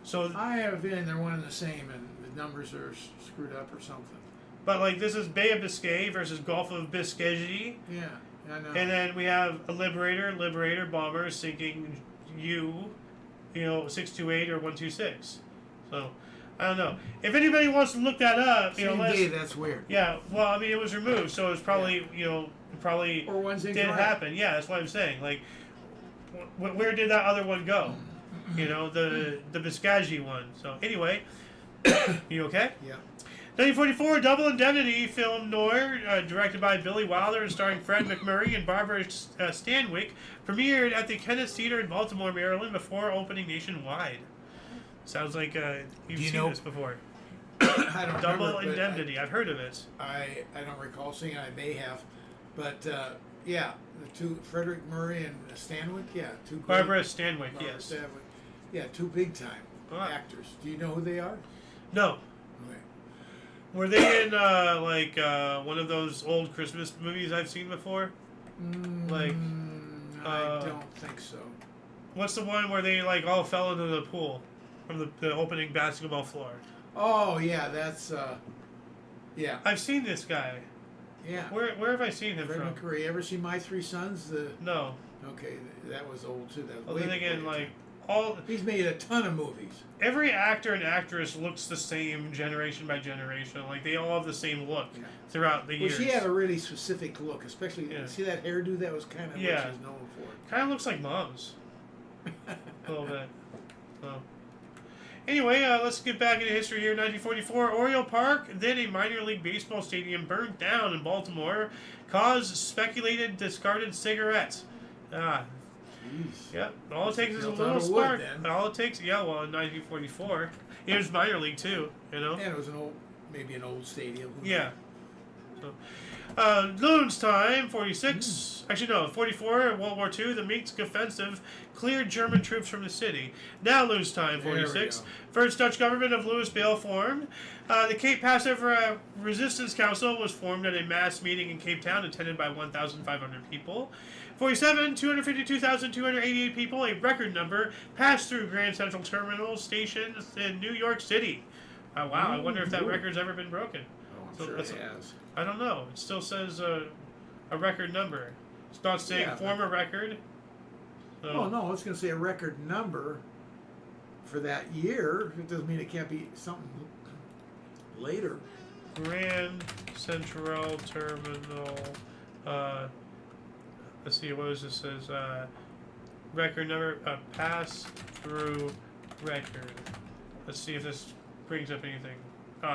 So I have a feeling they're one and the same, and the numbers are screwed up or something. But like this is Bay of Biscay versus Gulf of Biscay. Yeah, I know. And then we have a Liberator bomber sinking U-628 or 126. So. I don't know. If anybody wants to look that up, that's weird. Yeah, well, I mean, it was removed, so it's probably, probably or didn't happen. Yeah, that's what I'm saying. Like, where did that other one go? The Biscay one. So anyway, you okay? Yeah. 1944, Double Indemnity film noir, directed by Billy Wilder and starring Fred McMurray and Barbara Stanwyck, premiered at the Kenneth Theater in Baltimore, Maryland, before opening nationwide. Sounds like you've seen this before. I don't Double Indemnity. I've heard of it. I don't recall seeing it. I may have. But, the 2, Frederick Murray and Stanwyck, 2 great. Barbara Stanwyck, yes. Stanwyck. Yeah, 2 big-time actors. Do you know who they are? No. Okay. Were they in, one of those old Christmas movies I've seen before? I don't think so. What's the one where they, all fell into the pool? From the opening basketball floor. Oh, yeah, that's, yeah. I've seen this guy. Yeah. Where have I seen him Fred from? McCurry. Ever see My 3 Sons? No. Okay, that was old, too. That was Well, then again, he's made a ton of movies. Every actor and actress looks the same generation by generation. Like, they all have the same look throughout the years. Well, she had a really specific look, especially, see that hairdo? That was kind of what she's known for. Kind of looks like Mom's. A little bit. So. Anyway, let's get back into history here. 1944, Oriole Park, then a minor league baseball stadium, burned down in Baltimore, caused speculated discarded cigarettes. Yep. All it takes is a little spark. All it takes, in 1944, it was minor league too. And it was maybe an old stadium. Yeah. So, Loons time, 46. Actually, no, 44, World War II, the Minsk offensive cleared German troops from the city. Now Loons time, 46. First Dutch government of Louis Bale formed. The Cape Passive Resistance Council was formed at a mass meeting in Cape Town, attended by 1,500 people. 47, 252,288 people, a record number, passed through Grand Central Terminal Station in New York City. Wow, I wonder if that record's ever been broken. Oh, I'm sure it has. I don't know. It still says a record number. It's not saying former record. So. Oh, no, it's going to say a record number for that year. It doesn't mean it can't be something later. Grand Central Terminal. Let's see, what does this says? Record number, pass-through record. Let's see if this brings up anything.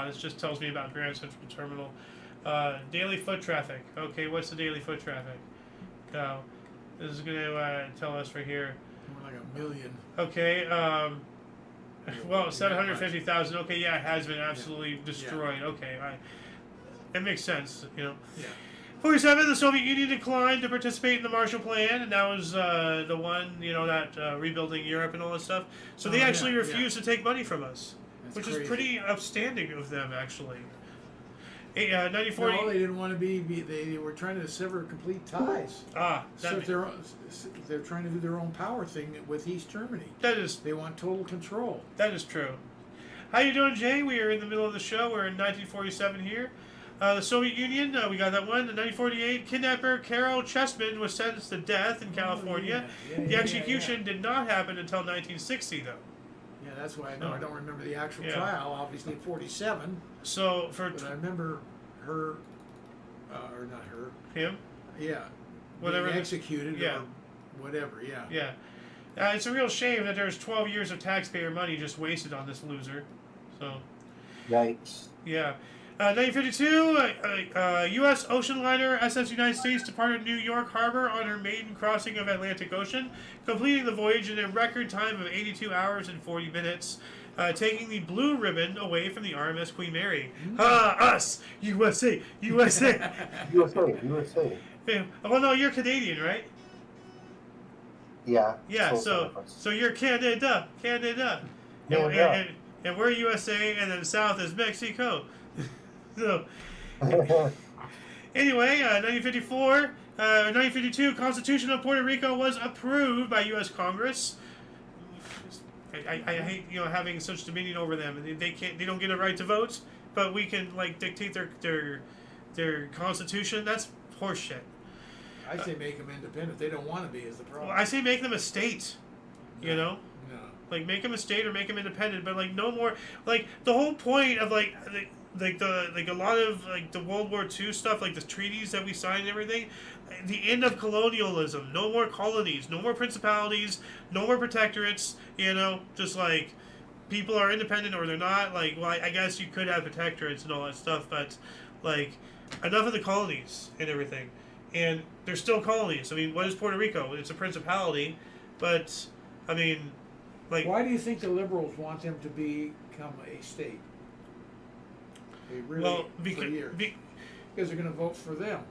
This just tells me about Grand Central Terminal. Daily foot traffic. Okay, what's the daily foot traffic? This is going to tell us right here. More like 1 million. Okay, well, 750,000. Okay, yeah, it has been absolutely destroyed. Okay, it makes sense, you know. Yeah. 47, the Soviet Union declined to participate in the Marshall Plan, and that was the one, you know, that rebuilding Europe and all that stuff. So they actually refused to take money from us, which is pretty upstanding of them, actually. 1940. No, they didn't want to be. They were trying to sever complete ties. So they're trying to do their own power thing with East Germany. They want total control. That is true. How you doing, Jay? We are in the middle of the show. We're in 1947 here. The Soviet Union, we got that one. In 1948, kidnapper Carol Chessman was sentenced to death in California. The execution did not happen until 1960, though. Yeah, that's why I know. I don't remember the actual trial, obviously, 47. So, but I remember her, or not her. Him? Yeah. Whatever. Being executed or whatever, Yeah. It's a real shame that there's 12 years of taxpayer money just wasted on this loser. So. Yikes. Yeah. 1952, U.S. ocean liner SS United States departed New York Harbor on her maiden crossing of Atlantic Ocean, completing the voyage in a record time of 82 hours and 40 minutes, taking the blue ribbon away from the RMS Queen Mary. Us! USA! USA! USA. Well, no, you're Canadian, right? Yeah. Yeah, so you're Canada. And we're USA, and then south is Mexico. So, anyway, 1952, Constitution of Puerto Rico was approved by U.S. Congress. I hate having such dominion over them. They don't get a right to vote, but we can dictate their constitution. That's horseshit. I say make them independent. They don't want to be, is the problem. Well, I say make them a state. You know. No. Make them a state or make them independent, but no more. The whole point of a lot of the World War II stuff, the treaties that we signed and everything, the end of colonialism, no more colonies, no more principalities, no more protectorates, just people are independent or they're not, I guess you could have protectorates and all that stuff, but enough of the colonies and everything. And they're still colonies. I mean, what is Puerto Rico? It's a principality, but why do you think the liberals want them to become a state? They really, for years. Because they're going to vote for them.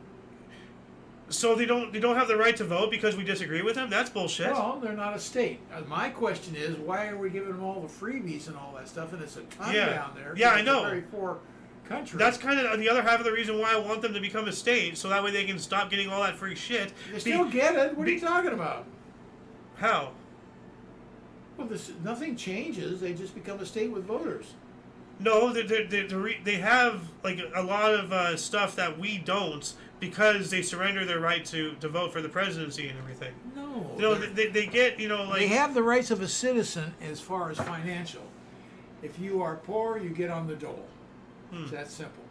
So they don't have the right to vote because we disagree with them? That's bullshit. Well, they're not a state. My question is, why are we giving them all the freebies and all that stuff? And it's a ton down there. Yeah, I know. It's a very poor country. That's kind of the other half of the reason why I want them to become a state, so that way they can stop getting all that free shit. They still get it. What are you talking about? How? Well, nothing changes. They just become a state with voters. No, they have a lot of stuff that we don't because they surrender their right to vote for the presidency and everything. No. They get They have the rights of a citizen as far as financial. If you are poor, you get on the dole. It's that simple.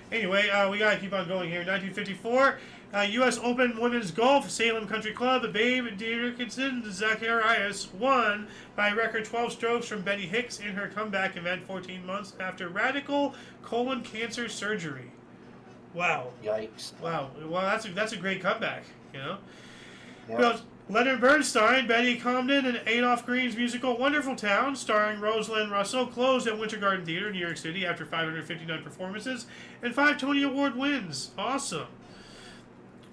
Anyway, we gotta keep on going here. 1954, U.S. Open Women's Golf, Salem Country Club, Babe Dickinson Zacharias won by a record 12 strokes from Betty Hicks in her comeback event 14 months after radical colon cancer surgery. Wow. Yikes. Wow. Well, that's a great comeback, Yeah. Well, Leonard Bernstein, Betty Comden, and Adolph Green's musical Wonderful Town, starring Rosalind Russell, closed at Winter Garden Theater in New York City after 559 performances and 5 Tony Award wins. Awesome.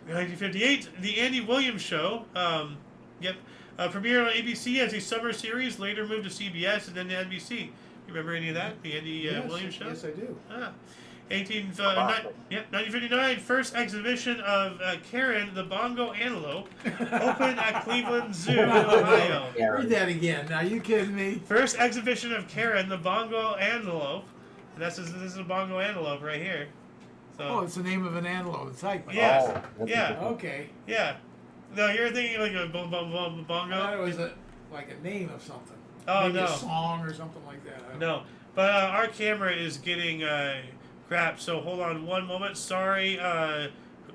1958, The Andy Williams Show, premiered on ABC as a summer series, later moved to CBS and then to NBC. You remember any of that? The Andy Williams Show? Yes, I do. 1959, first exhibition of Karen the Bongo Antelope opened at Cleveland Zoo, Ohio. Read that again. Are you kidding me? First exhibition of Karen the Bongo Antelope. And this is a bongo antelope right here. So, it's the name of an antelope. It's like Okay. Yeah. No, you're thinking a bongo. I thought it was a name of something. Oh, maybe no. A song or something like that. No. But our camera is getting crap, so hold on one moment. Sorry,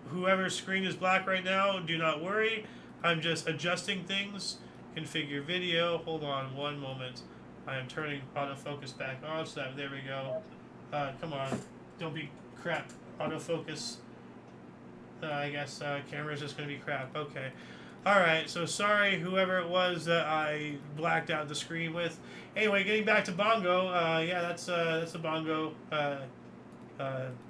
whoever's screen is black right now, do not worry. I'm just adjusting things. Configure video. Hold on one moment. I am turning autofocus back on, so there we go. Come on. Don't be crap. Autofocus. I guess camera's just going to be crap. Okay. Alright, so sorry whoever it was that I blacked out the screen with. Anyway, getting back to bongo. That's a bongo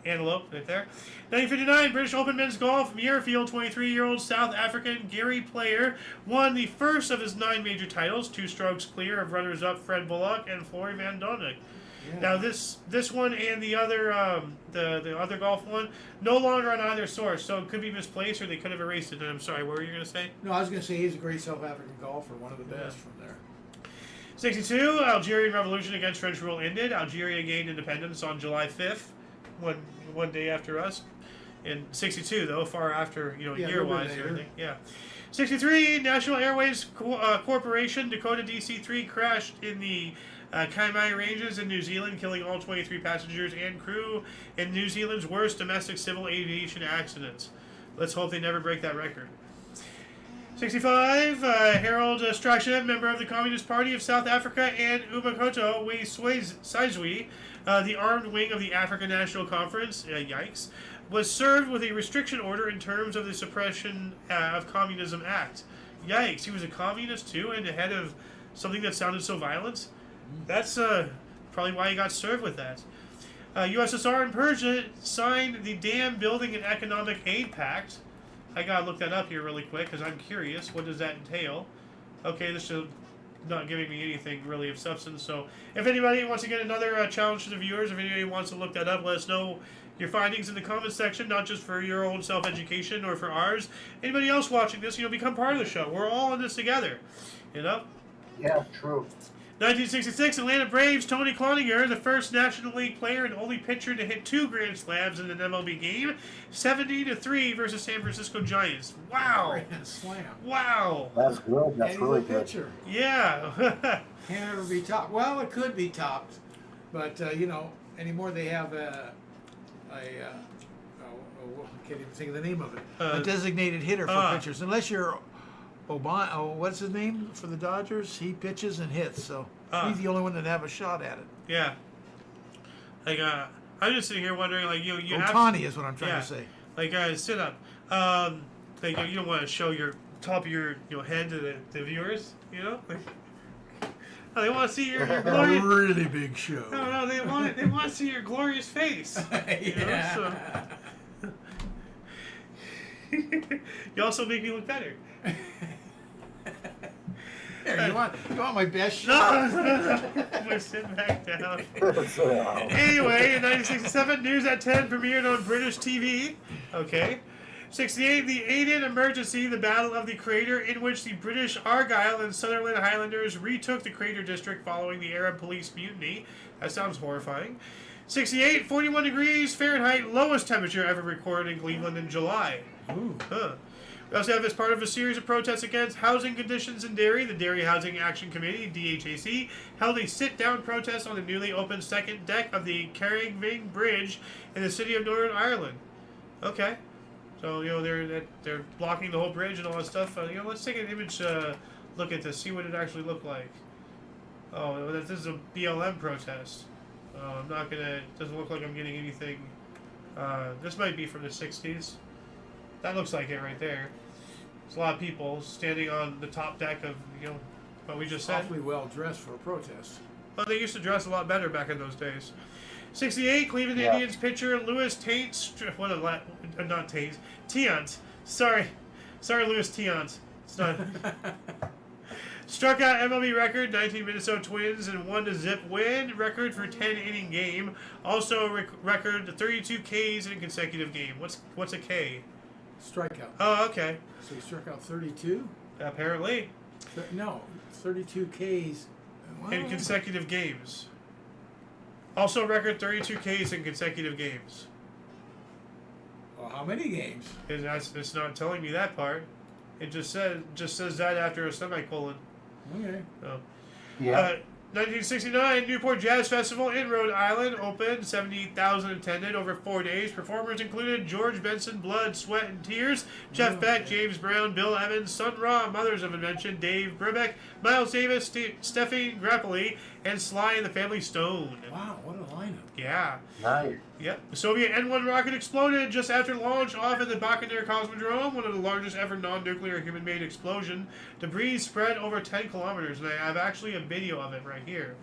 antelope right there. 1959, British Open men's golf, Muirfield, 23-year-old South African Gary Player won the first of his 9 major titles, 2 strokes clear of runners-up Fred Bullock and Flory Van Donnick. Yeah. Now this one and the other other golf one no longer on either source, so it could be misplaced or they could have erased it. And I'm sorry, what were you going to say? No, I was going to say he's a great South African golfer, one of the best from there. 62, Algerian Revolution against French rule ended. Algeria gained independence on July 5th, one day after us. In 62, though, far after, year-wise and everything. Yeah. 63, National Airways Corporation, Dakota DC-3 crashed in the Kaimai Ranges in New Zealand, killing all 23 passengers and crew in New Zealand's worst domestic civil aviation accidents. Let's hope they never break that record. 65, Harold Strachan, member of the Communist Party of South Africa, and Umakoto Sizwe, the armed wing of the African National Conference, yikes, was served with a restriction order in terms of the Suppression of Communism Act. Yikes, he was a communist too and the head of something that sounded so violent? That's probably why he got served with that. USSR and Persia signed the Dam Building and Economic Aid Pact. I gotta look that up here really quick because I'm curious. What does that entail? Okay, this is not giving me anything really of substance. So if anybody wants to get another challenge to the viewers, if anybody wants to look that up, let us know your findings in the comments section, not just for your own self-education or for ours. Anybody else watching this, become part of the show. We're all in this together, Yeah, true. 1966, Atlanta Braves, Tony Cloninger, the first National League player and only pitcher to hit 2 grand slams in an MLB game, 70-3 versus San Francisco Giants. Wow! Grand slam. Wow! That's good. That's and really he's a good. pitcher. Yeah. Can't ever be topped. Well, it could be topped, but anymore they have I can't even think of the name of it. A designated hitter for pitchers, unless you're what's his name for the Dodgers? He pitches and hits, so he's the only one that have a shot at it. Yeah. Like, I'm just sitting here wondering, like, you Ohtani is what I'm trying to say. Like, sit up. Like, you don't want to show your top of your head to the viewers, They want to see your glorious... really big show. No, they want to see your glorious face. So. You also make me look better. Here, you want my best shot? No. I'm gonna sit back down. Anyway, in 1967, News at 10 premiered on British TV. Okay. 68, the Aden Emergency, the Battle of the Crater, in which the British Argyll and Sutherland Highlanders retook the Crater District following the Arab police mutiny. That sounds horrifying. 68, 41 degrees Fahrenheit, lowest temperature ever recorded in Cleveland in July. Ooh. We also have, as part of a series of protests against housing conditions in Derry, the Derry Housing Action Committee, DHAC, held a sit-down protest on the newly opened second deck of the Carrigving Bridge in the city of Northern Ireland. Okay. So, they're blocking the whole bridge and all that stuff. Let's take an image look at this, see what it actually looked like. Oh, this is a BLM protest. I'm not going to... It doesn't look like I'm getting anything... this might be from the 60s. That looks like it right there. There's a lot of people standing on the top deck of, what we just said. Awfully well dressed for a protest. Well, they used to dress a lot better back in those days. 68, Cleveland Indians pitcher Louis Tate, not Tate, Tiant. Sorry, Louis Tiant. It's not. Struck out MLB record, 19 Minnesota Twins and 1-0 win. Record for 10-inning game. Also record 32 Ks in a consecutive game. What's a K? Strikeout. Oh, okay. So he struck out 32? Apparently. No, 32 Ks. In consecutive games. Also record 32 Ks in consecutive games. Well, how many games? It's not telling me that part. It just says that after a semicolon. Okay. Oh. Yeah. 1969, Newport Jazz Festival in Rhode Island opened. 78,000 attended over 4 days. Performers included George Benson, Blood, Sweat, and Tears, Jeff Beck, James Brown, Bill Evans, Sun Ra, Mothers of Invention, Dave Brubeck, Miles Davis, Steffi Grappoli, and Sly and the Family Stone. Wow, what a lineup. Yeah. Nice. Yep. The Soviet N-1 rocket exploded just after launch off at the Baikonur Cosmodrome, one of the largest ever non-nuclear human-made explosion. Debris spread over 10 kilometers, and I have actually a video of it right here.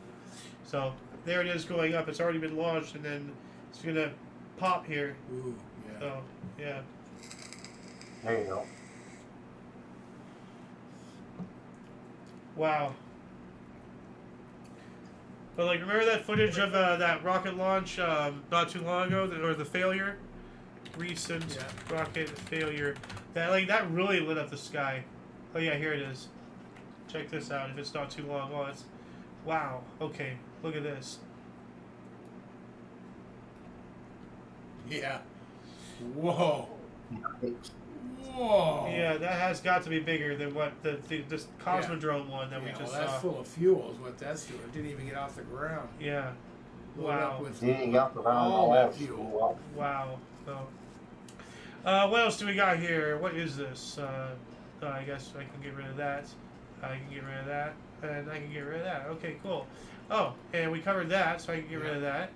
So there it is going up. It's already been launched, and then it's going to pop here. Ooh, yeah. So yeah. There you go. Wow. But like, remember that footage of that rocket launch not too long ago, or the failure, recent rocket failure. That really lit up the sky. Oh yeah, here it is. Check this out. If it's not too long, well, it's wow. Okay, look at this. Yeah. Whoa. Whoa. Yeah, that has got to be bigger than what this Cosmodrome one that we Yeah, just well, that's saw. full of fuel is what that's doing. It didn't even get off the ground. Yeah. Load Wow. up with Digging up around all all that that fuel. fuel. Wow. So, what else do we got here? What is this? I guess I can get rid of that. I can get rid of that. And I can get rid of that. Okay, cool. Oh, and we covered that, so I can get rid of that.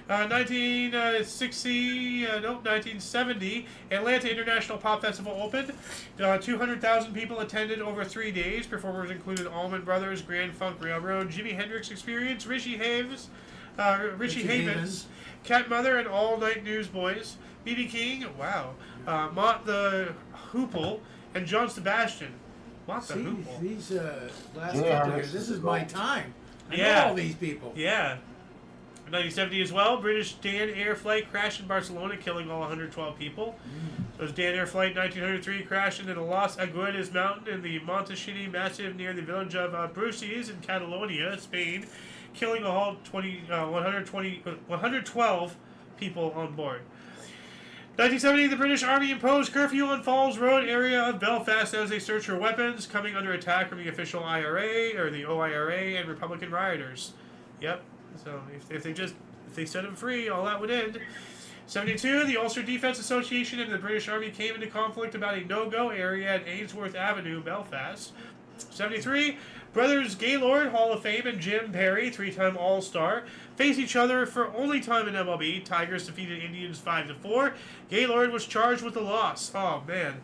1970, Atlanta International Pop Festival opened. 200,000 people attended over 3 days. Performers included Allman Brothers, Grand Funk Railroad, Jimi Hendrix Experience, Richie Havens, Cat Mother, and All Night Newsboys, B.B. King, wow, Mott the Hoople, and John Sebastian. Mott the Hoople. These last couple of years, this is my time. I know all these people. Yeah. 1970 as well, British Dan Air flight crashed in Barcelona, killing all 112 people. So it was Dan Air flight 1903 crashed into the Los Aguilas mountain in the Montaxini Massif near the village of Bruces in Catalonia, Spain, killing a whole 112 people on board. 1970, the British Army imposed curfew on Falls Road area of Belfast as they searched for weapons, coming under attack from the official IRA, or the OIRA, and Republican rioters. Yep. So if they set him free, all that would end. 72, the Ulster Defence Association and the British Army came into conflict about a no-go area at Ainsworth Avenue, Belfast. 73, brothers Gaylord, Hall of Fame, and Jim Perry, 3-time All-Star, face each other for only time in MLB. Tigers defeated Indians 5-4. Gaylord was charged with the loss. Oh man.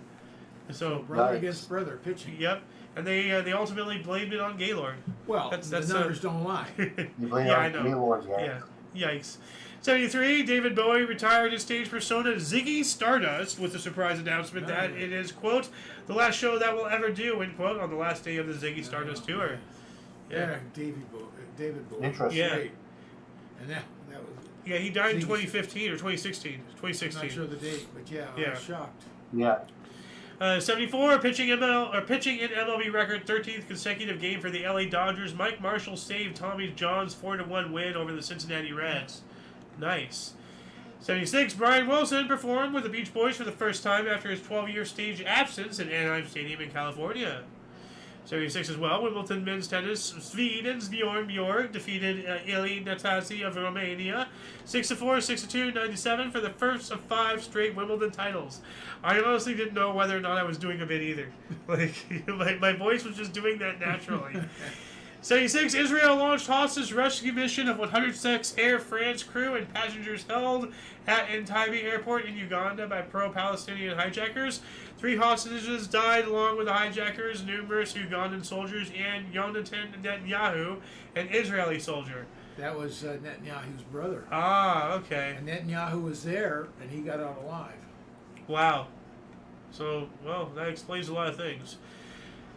So brother against brother pitching. Yep. And they ultimately blamed it on Gaylord. Well, the numbers don't lie. You blame Yeah, I on know. Gaylord, Yeah. Yikes. 73, David Bowie retired his stage persona Ziggy Stardust with the surprise announcement that it is, quote, the last show that we'll ever do, end quote, on the last day of the Ziggy Stardust tour. Yeah, David Bowie. Interesting. Yeah. Great. And that was. Yeah, he died in Ziggy 2015 or 2016. I'm 2016. not sure the date, but I was shocked. Yeah. 74, pitching in MLB record 13th consecutive game for the LA Dodgers. Mike Marshall saved Tommy John's 4-1 win over the Cincinnati Reds. Nice. 76, Brian Wilson performed with the Beach Boys for the first time after his 12-year stage absence at Anaheim Stadium in California. 76 as well, Wimbledon men's tennis. Sweden's Bjorn Bjork defeated Ili Natasi of Romania 6-4, 6-2, 97 for the first of 5 straight Wimbledon titles. I honestly didn't know whether or not I was doing a bit either. Like my voice was just doing that naturally. 76, Israel launched hostage rescue mission of 106 Air France crew and passengers held at Entebbe Airport in Uganda by pro-Palestinian hijackers. 3 hostages died along with the hijackers, numerous Ugandan soldiers, and Yonatan Netanyahu, an Israeli soldier. That was Netanyahu's brother. Ah, okay. And Netanyahu was there, and he got out alive. Wow. So, well, that explains a lot of things.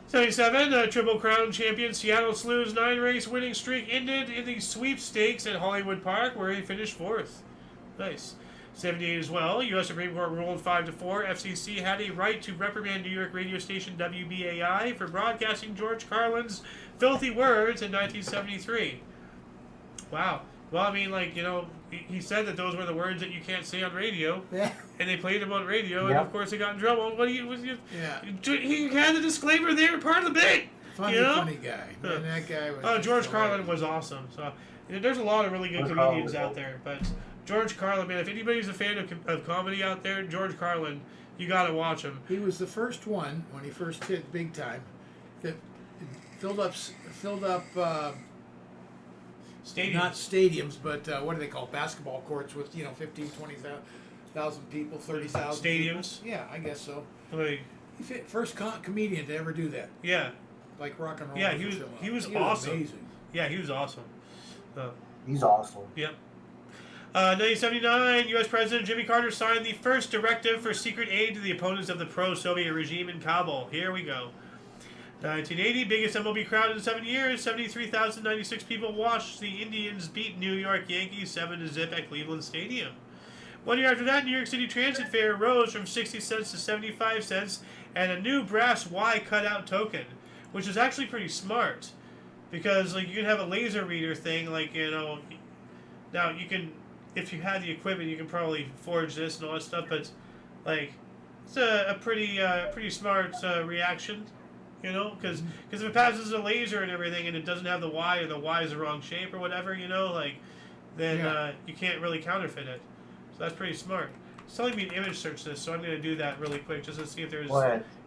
77, Triple Crown champion Seattle Slew's 9-race winning streak ended in the sweepstakes at Hollywood Park, where he finished 4th. Nice. 78 as well, U.S. Supreme Court ruled 5-4. FCC had a right to reprimand New York radio station WBAI for broadcasting George Carlin's filthy words in 1973. Wow. Well, I mean, like, you know, he said that those were the words that you can't say on radio, and they played them on radio, and of course they got in trouble. What he had the disclaimer there, part of the bit. Funny guy. And that guy was. George Carlin was awesome. So there's a lot of really good comedians out there, but George Carlin, man, if anybody's a fan of comedy out there, George Carlin, you gotta watch him. He was the first one when he first hit big time that filled up. Stadiums. Not stadiums, but what do they call basketball courts with 15, 20,000 people, 30,000 stadiums? People. Yeah, I guess so. Like, first comedian to ever do that. Yeah. Like rock and roll. Yeah, he was awesome. Amazing. Yeah, he was awesome. He's awesome. Yep. 1979, U.S. President Jimmy Carter signed the first directive for secret aid to the opponents of the pro-Soviet regime in Kabul. Here we go. 1980, biggest MLB crowd in 7 years. 73,096 people watched the Indians beat New York Yankees 7-0 at Cleveland Stadium. 1 year after that, New York City transit fare rose from 60 cents to 75 cents, and a new brass Y cutout token, which is actually pretty smart, because like you can have a laser reader thing, like now you can, if you had the equipment, you can probably forge this and all that stuff, but like it's a pretty smart reaction. Because if it passes a laser and everything and it doesn't have the Y, or the Y is the wrong shape or whatever, then you can't really counterfeit it. So that's pretty smart. It's telling me to image search this, so I'm going to do that really quick just to see if there's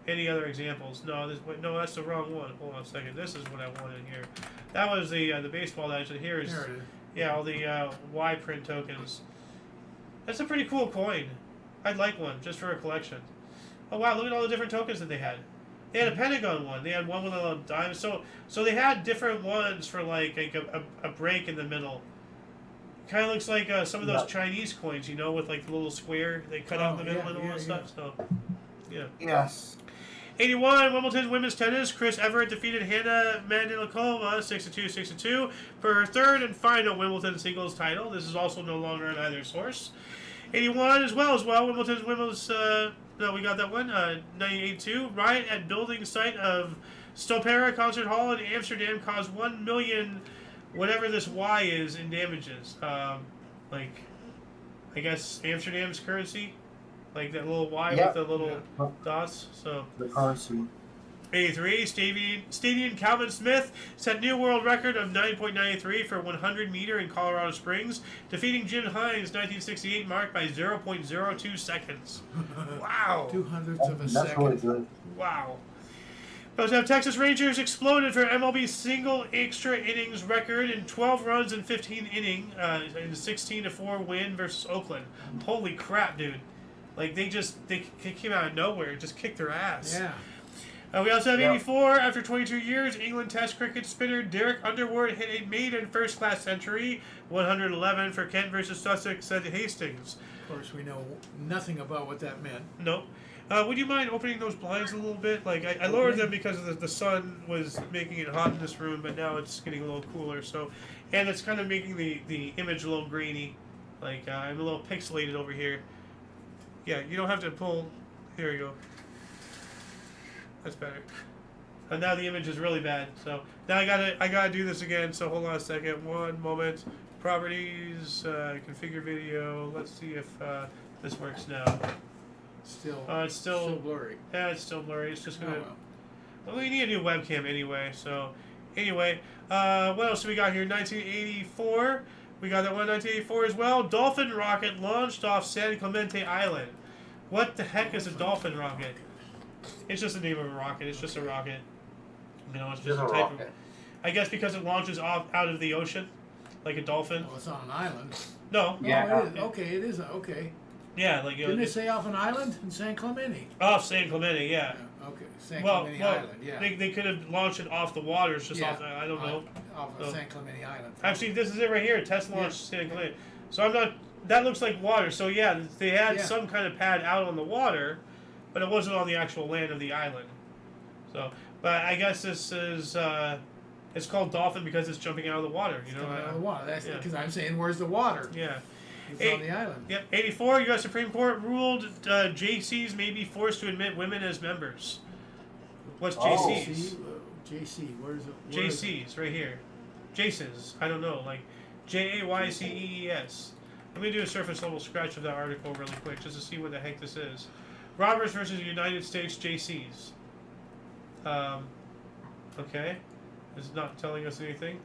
any other examples. No, that's the wrong one. Hold on a second. This is what I wanted here. That was the baseball that actually here is. There it is. Yeah, all the Y print tokens. That's a pretty cool coin. I'd like one just for a collection. Oh wow, look at all the different tokens that they had. They had a Pentagon one. They had one with a little diamond. So they had different ones for like a break in the middle. Kind of looks like some of those Chinese coins, with like the little square they cut out in the middle and all that stuff. So, yeah. Yes. 81, Wimbledon women's tennis. Chris Everett defeated Hannah Mandlikova 6-2, 6-2 for her third and final Wimbledon singles title. This is also no longer on either source. 81 as well. Wimbledon's women's. No, we got that one. 98-2. Riot at building site of Stopera Concert Hall in Amsterdam caused 1 million, whatever this Y is, in damages. I guess Amsterdam's currency, like that little Y with the little dots. So the currency. 83. Stadium Calvin Smith set new world record of 9.93 for 100 meter in Colorado Springs, defeating Jim Hines' 1968 mark by 0.02 seconds. Wow. 2/100 of a That's second. really good. Wow. We also have Texas Rangers exploded for MLB's single extra innings record in 12 runs in 15 innings in a 16-4 win versus Oakland. Holy crap, dude. Like, they came out of nowhere and just kicked their ass. Yeah. We also have 84. After 22 years, England Test cricket spinner Derek Underwood hit a maiden first-class century, 111 for Kent versus Sussex at Hastings. Of course, we know nothing about what that meant. Nope. Would you mind opening those blinds a little bit? Like I lowered them because the sun was making it hot in this room, but now it's getting a little cooler. So, and it's kind of making the image a little grainy. Like I'm a little pixelated over here. Yeah, you don't have to pull. Here you go. That's better. And now the image is really bad. So now I gotta do this again. So hold on a second. One moment. Properties. Configure video. Let's see if this works now. It's still blurry. Yeah, it's still blurry. It's just gonna. Oh, well, we need a new webcam anyway. So anyway, what else do we got here? 1984. We got that one 1984 as well. Dolphin rocket launched off San Clemente Island. What the heck is a dolphin rocket? It's just the name of a rocket. It's just a rocket. It's just a type of. I guess because it launches off out of the ocean, like a dolphin. Well, it's on an island. No. Yeah. Oh, it is. Okay, it is. Okay. Yeah, like Didn't it say off an island in San Clemente? Off San Clemente, yeah. Okay, San Clemente Island. Yeah. They could have launched it off the waters, just off. I don't know. Off of San Clemente Island. Actually, this is it right here. Test launch San Clemente. So I'm not. That looks like water. So yeah, they had some kind of pad out on the water, but it wasn't on the actual land of the island. So, but I guess this is. It's called dolphin because it's jumping out of the water. You know. Out of the water. That's because I'm saying, where's the water? Yeah. It's on the island. Yep. 84. U.S. Supreme Court ruled JCs may be forced to admit women as members. What's JCs? JC. Where's it? JCs right here. JCs. I don't know. Like JAYCEES. Let me do a surface level scratch of that article really quick just to see what the heck this is. Roberts versus United States JCs. Okay. It's not telling us anything.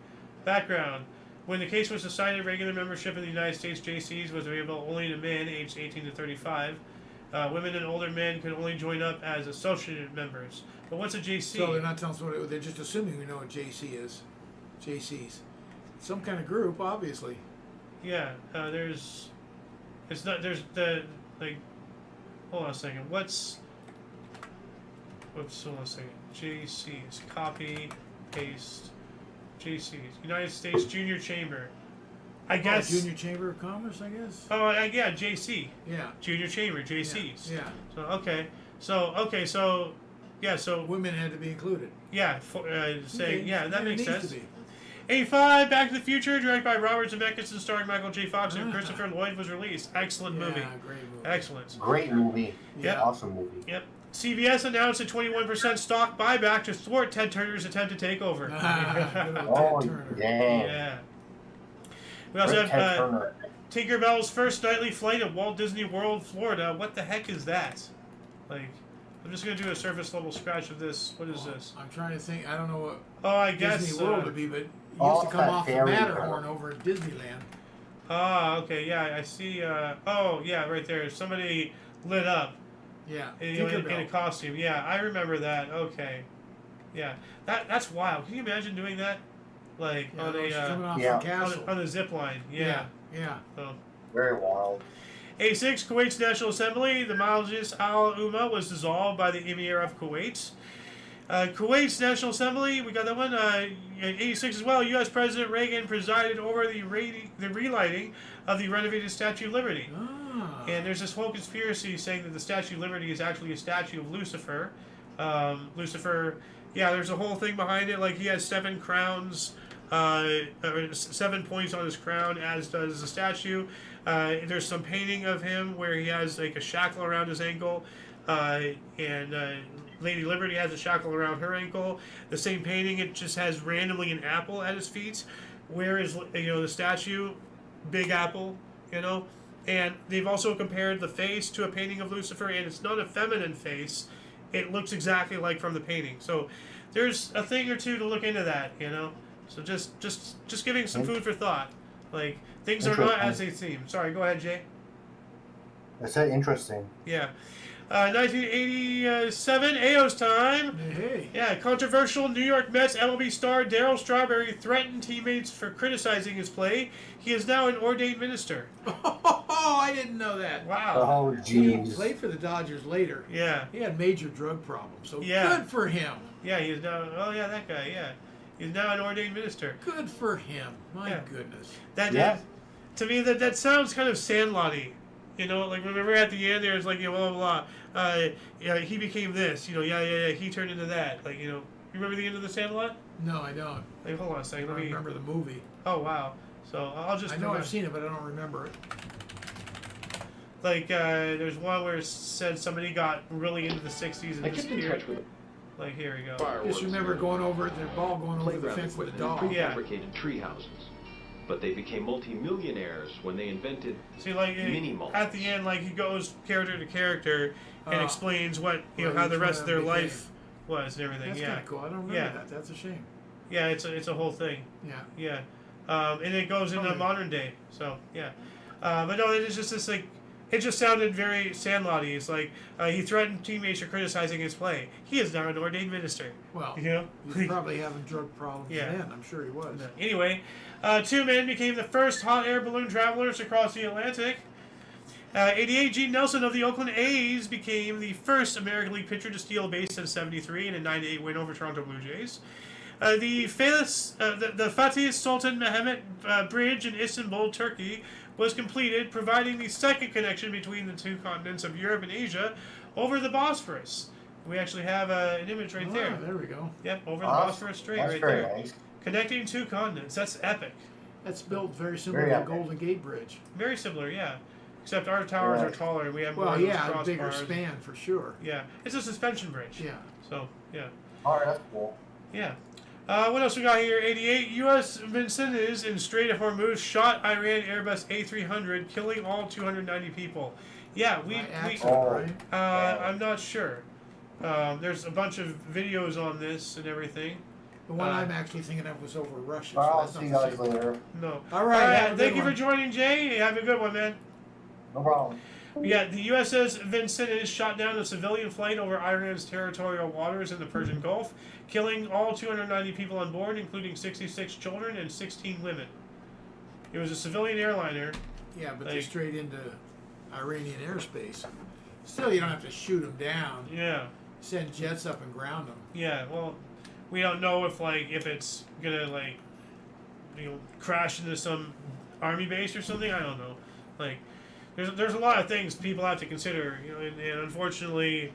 Background. When the case was decided, regular membership in the United States JCs was available only to men aged 18 to 35. Women and older men could only join up as associated members. But what's a JC? So they're not telling us what they're just assuming we know what JC is. JCs. Some kind of group, obviously. Yeah, there's. It's not. There's the like. Hold on a second. What's. Whoops. Hold on a second. JCs. Copy. Paste. JCs. United States Junior Chamber. I guess. Junior Chamber of Commerce, I guess. Oh, yeah, JC. Yeah. Junior Chamber, JCs. Yeah. So yeah, so Women had to be included. yeah, saying yeah, that It makes needs sense. to be. 85, Back to the Future, directed by Robert Zemeckis and starring Michael J. Fox and Christopher Lloyd, was released. Excellent movie. Yeah, great movie. Excellent. Great movie. Yep. Awesome movie. Yep. CBS announced a 21% stock buyback to thwart Ted Turner's attempt to take over. Good old Oh, Ted Turner. dang. Yeah. We also Great Ted have Turner. Tinkerbell's first nightly flight at Walt Disney World, Florida. What the heck is that? Like, I'm just going to do a surface level scratch of this. What is this? I'm trying to think. I don't know what Oh, I guess. Disney World would be, but it used off to come that off the ferry Matterhorn boat. over at Disneyland. Okay, yeah, I see. Oh, yeah, right there. Somebody lit up Yeah. in a Tinkerbell. costume. Yeah, I remember that. Okay. Yeah, that's wild. Can you imagine doing that? Like, Yeah, on those coming a off yeah. the castle. on a zip line. Yeah. Yeah. So. Very wild. 86, Kuwait's National Assembly, the Majlis al-Umma was dissolved by the Emir of Kuwait. Kuwait's National Assembly, we got that one. 86 as well, U.S. President Reagan presided over the relighting of the renovated Statue of Liberty. Ah. And there's this whole conspiracy saying that the Statue of Liberty is actually a statue of Lucifer. Lucifer, yeah, there's a whole thing behind it. Like, he has 7 crowns, 7 points on his crown, as does the statue. There's some painting of him where he has like a shackle around his ankle, and Lady Liberty has a shackle around her ankle. The same painting, it just has randomly an apple at his feet. Where is the statue? Big apple, And they've also compared the face to a painting of Lucifer, and it's not a feminine face. It looks exactly like from the painting. So there's a thing or two to look into that, So just giving some food for thought. Like, things are not as they seem. Sorry, go ahead, Jay. I said interesting. Yeah. 1987, Ao's time. Hey. Yeah, controversial New York Mets MLB star Darryl Strawberry threatened teammates for criticizing his play. He is now an ordained minister. Oh, I didn't know that. Wow. Oh, He jeez. played for the Dodgers later. Yeah. He had major drug problems, so Yeah. good for him. Yeah, he is now. Oh, yeah, that guy. Yeah. He's now an ordained minister. Good for him. My Yeah. goodness. Yeah. To me, that sounds kind of Sandlot-y. Like, remember at the end there's like, blah, blah, blah. He became this, he turned into that. Like, you remember the end of the Sandlot? No, I don't. Like, hold on a second. I Let me. remember the movie. Oh, wow. So, I'll just. I know I've seen it, but I don't remember it. Like, there's one where it said somebody got really into the 60s and I kept in disappeared. touch with Like, here we go. Just remember going over the ball going over the playground fence with a equipment dog. and Yeah. prefabricated tree houses. But they became multi-millionaires when they invented See, like, Mini-malls. at the end, like, he goes character to character and Oh. explains what, What how the each rest one of their became. life was and everything. That's Yeah. kind of cool. I don't remember Yeah. that. That's a shame. Yeah, it's a whole thing. Yeah. Yeah, and it goes into Okay. modern day. So yeah, but no, it's just this like, it just sounded very Sandlot-y. It's like he threatened teammates for criticizing his play. He is now an ordained minister. Well, You know? he was probably having drug problems Yeah. then. I'm sure he was. Anyway, 2 men became the first hot air balloon travelers across the Atlantic. 88, Gene Nelson of the Oakland A's became the first American League pitcher to steal a base in '73 in a 9-8 win over Toronto Blue Jays. The Fatih Sultan Mehmet Bridge in Istanbul, Turkey, was completed, providing the second connection between the 2 continents of Europe and Asia over the Bosphorus. We actually have an image right there. There we go. Yep, over the Bosphorus Strait That's right very there. nice. Connecting 2 continents. That's epic. That's built very similar Very to the epic. Golden Gate Bridge. Very similar, yeah. Except our towers Yeah. are taller. We have more Well, of those yeah, a crossbars. bigger span for sure. Yeah, it's a suspension bridge. Yeah. So yeah, All right, that's cool. yeah. What else we got here? 88 U.S. Vincennes in Strait of Hormuz shot Iran Airbus A300, killing all 290 people. Yeah, By we accident, Oh. right? I'm not sure. There's a bunch of videos on this and everything. The one I'm actually thinking of was over Russia. Well, so I'll that's see you not the guys same. later. No. All right, have a Thank good you for one. joining, Jay. Have a good one, man. No problem. Yeah, the USS Vincennes shot down a civilian flight over Iran's territorial waters in the Persian Gulf, killing all 290 people on board, including 66 children and 16 women. It was a civilian airliner. Yeah, but they're Like- straight into Iranian airspace. Still, you don't have to shoot them down. Yeah, Send jets up and ground them. yeah. Well, we don't know if it's gonna crash into some army base or something. I don't know. Like, there's a lot of things people have to consider, and unfortunately,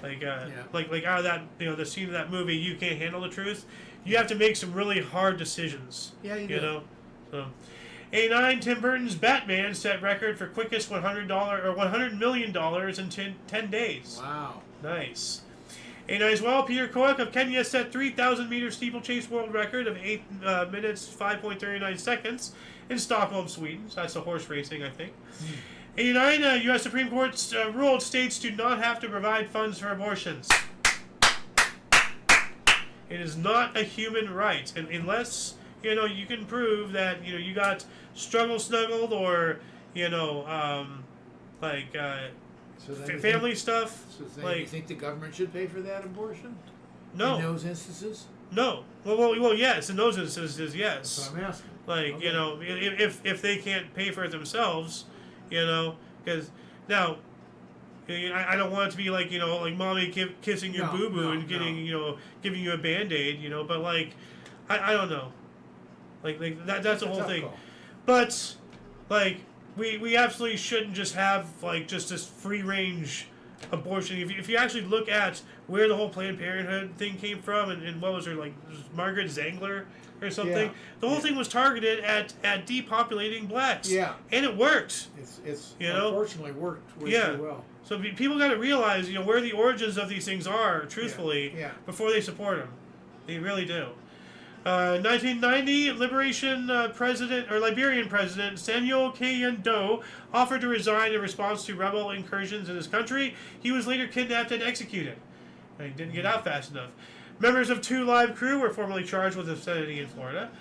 like out of that, the scene of that movie, You Can't Handle the Truth. You have to make some really hard decisions. Yeah, you You do. know, so. 89, Tim Burton's Batman set record for quickest $100 million in 10 days. Wow. Nice. 89 as well, Peter Koech of Kenya set 3,000 meter steeplechase world record of 8 minutes 5.39 seconds in Stockholm, Sweden. So that's a horse racing, I think. 89, U.S. Supreme Court ruled states do not have to provide funds for abortions. It is not a human right, and unless you can prove that you got snuggled, or family stuff. So you think the government should pay for that abortion? No. In those instances? No. Well, yes. In those instances, yes. That's what I'm asking. Like, Okay. if they can't pay for it themselves, because now, I don't want it to be like, like mommy kissing your boo-boo and getting, giving you a Band-Aid, but like, I don't know. Like that's the whole thing. Call. But, like, we absolutely shouldn't just have, like, just this free-range abortion. If you actually look at where the whole Planned Parenthood thing came from, and what was her, like, Margaret Zangler or something, Yeah. the whole thing was targeted at depopulating blacks. Yeah. And it worked. It's unfortunately worked way too well. So people got to realize, where the origins of these things are, truthfully, Yeah. before they support them. They really do. 1990, Liberian President Samuel Keyendo offered to resign in response to rebel incursions in his country. He was later kidnapped and executed. And he didn't get out fast enough. Members of 2 Live Crew were formally charged with obscenity in Florida.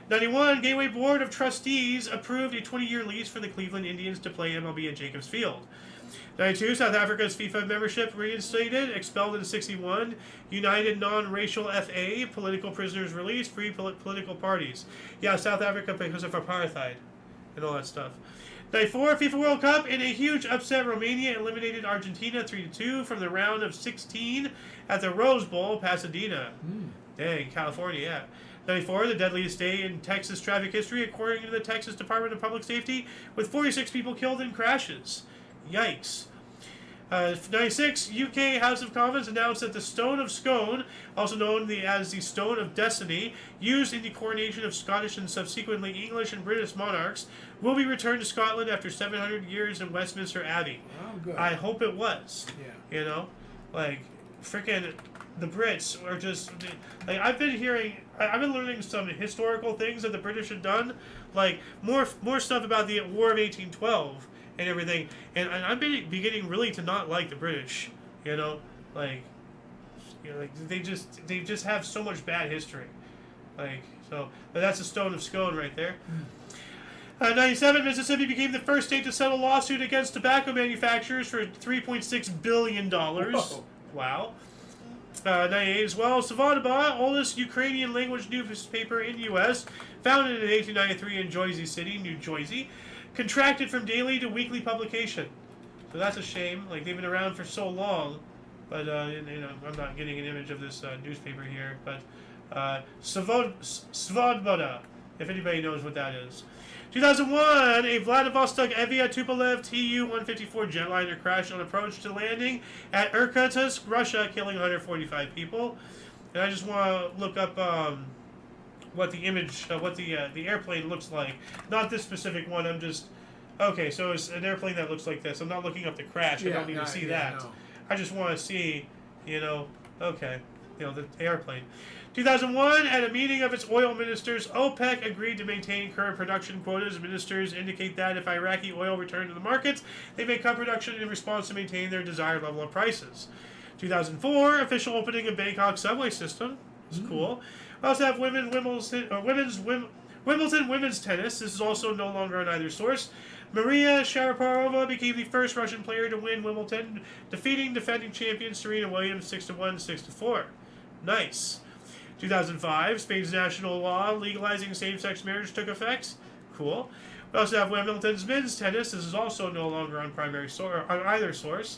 91, Gateway Board of Trustees approved a 20-year lease for the Cleveland Indians to play MLB at Jacobs Field. 92, South Africa's FIFA membership reinstated, expelled in 61, United Non-Racial FA, political prisoners released, free political parties. Yeah, South Africa because of apartheid and all that stuff. 94, FIFA World Cup, in a huge upset, Romania eliminated Argentina 3-2 from the round of 16 at the Rose Bowl, Pasadena. Dang, California, yeah. 94, the deadliest day in Texas traffic history, according to the Texas Department of Public Safety, with 46 people killed in crashes. Yikes. 96, UK House of Commons announced that the Stone of Scone, also known as the Stone of Destiny, used in the coronation of Scottish and subsequently English and British monarchs, will be returned to Scotland after 700 years in Westminster Abbey. Oh, good. I hope it was. Yeah. Like, freaking the Brits are just, like, I've been learning some historical things that the British had done, like more stuff about the War of 1812 and everything, and I'm beginning really to not like the British, like they just have so much bad history, like, so, but that's the Stone of Scone right there. 97, Mississippi became the first state to settle a lawsuit against tobacco manufacturers for $3.6 billion. Whoa. Wow. 98 as well. Savadaba, oldest Ukrainian language newspaper in U.S., founded in 1893 in Jersey City, New Jersey, contracted from daily to weekly publication. So that's a shame. Like, they've been around for so long, but I'm not getting an image of this newspaper here. But Svobodka, if anybody knows what that is. 2001, a Vladivostok Evia Tupolev Tu-154 jetliner crashed on approach to landing at Irkutsk, Russia, killing 145 people. And I just want to look up what the airplane looks like. Not this specific one. I'm just okay. So it's an airplane that looks like this. I'm not looking up the crash. I don't need to see that. No. I just want to see, okay, the airplane. 2001, at a meeting of its oil ministers, OPEC agreed to maintain current production quotas. Ministers indicate that if Iraqi oil returned to the markets, they may cut production in response to maintain their desired level of prices. 2004, official opening of Bangkok subway system. It's cool. We also have Wimbledon women's tennis. This is also no longer on either source. Maria Sharapova became the first Russian player to win Wimbledon, defeating defending champion Serena Williams 6-1, 6-4. Nice. 2005, Spain's national law legalizing same-sex marriage took effect. Cool. We also have Wimbledon's men's tennis. This is also no longer on either source.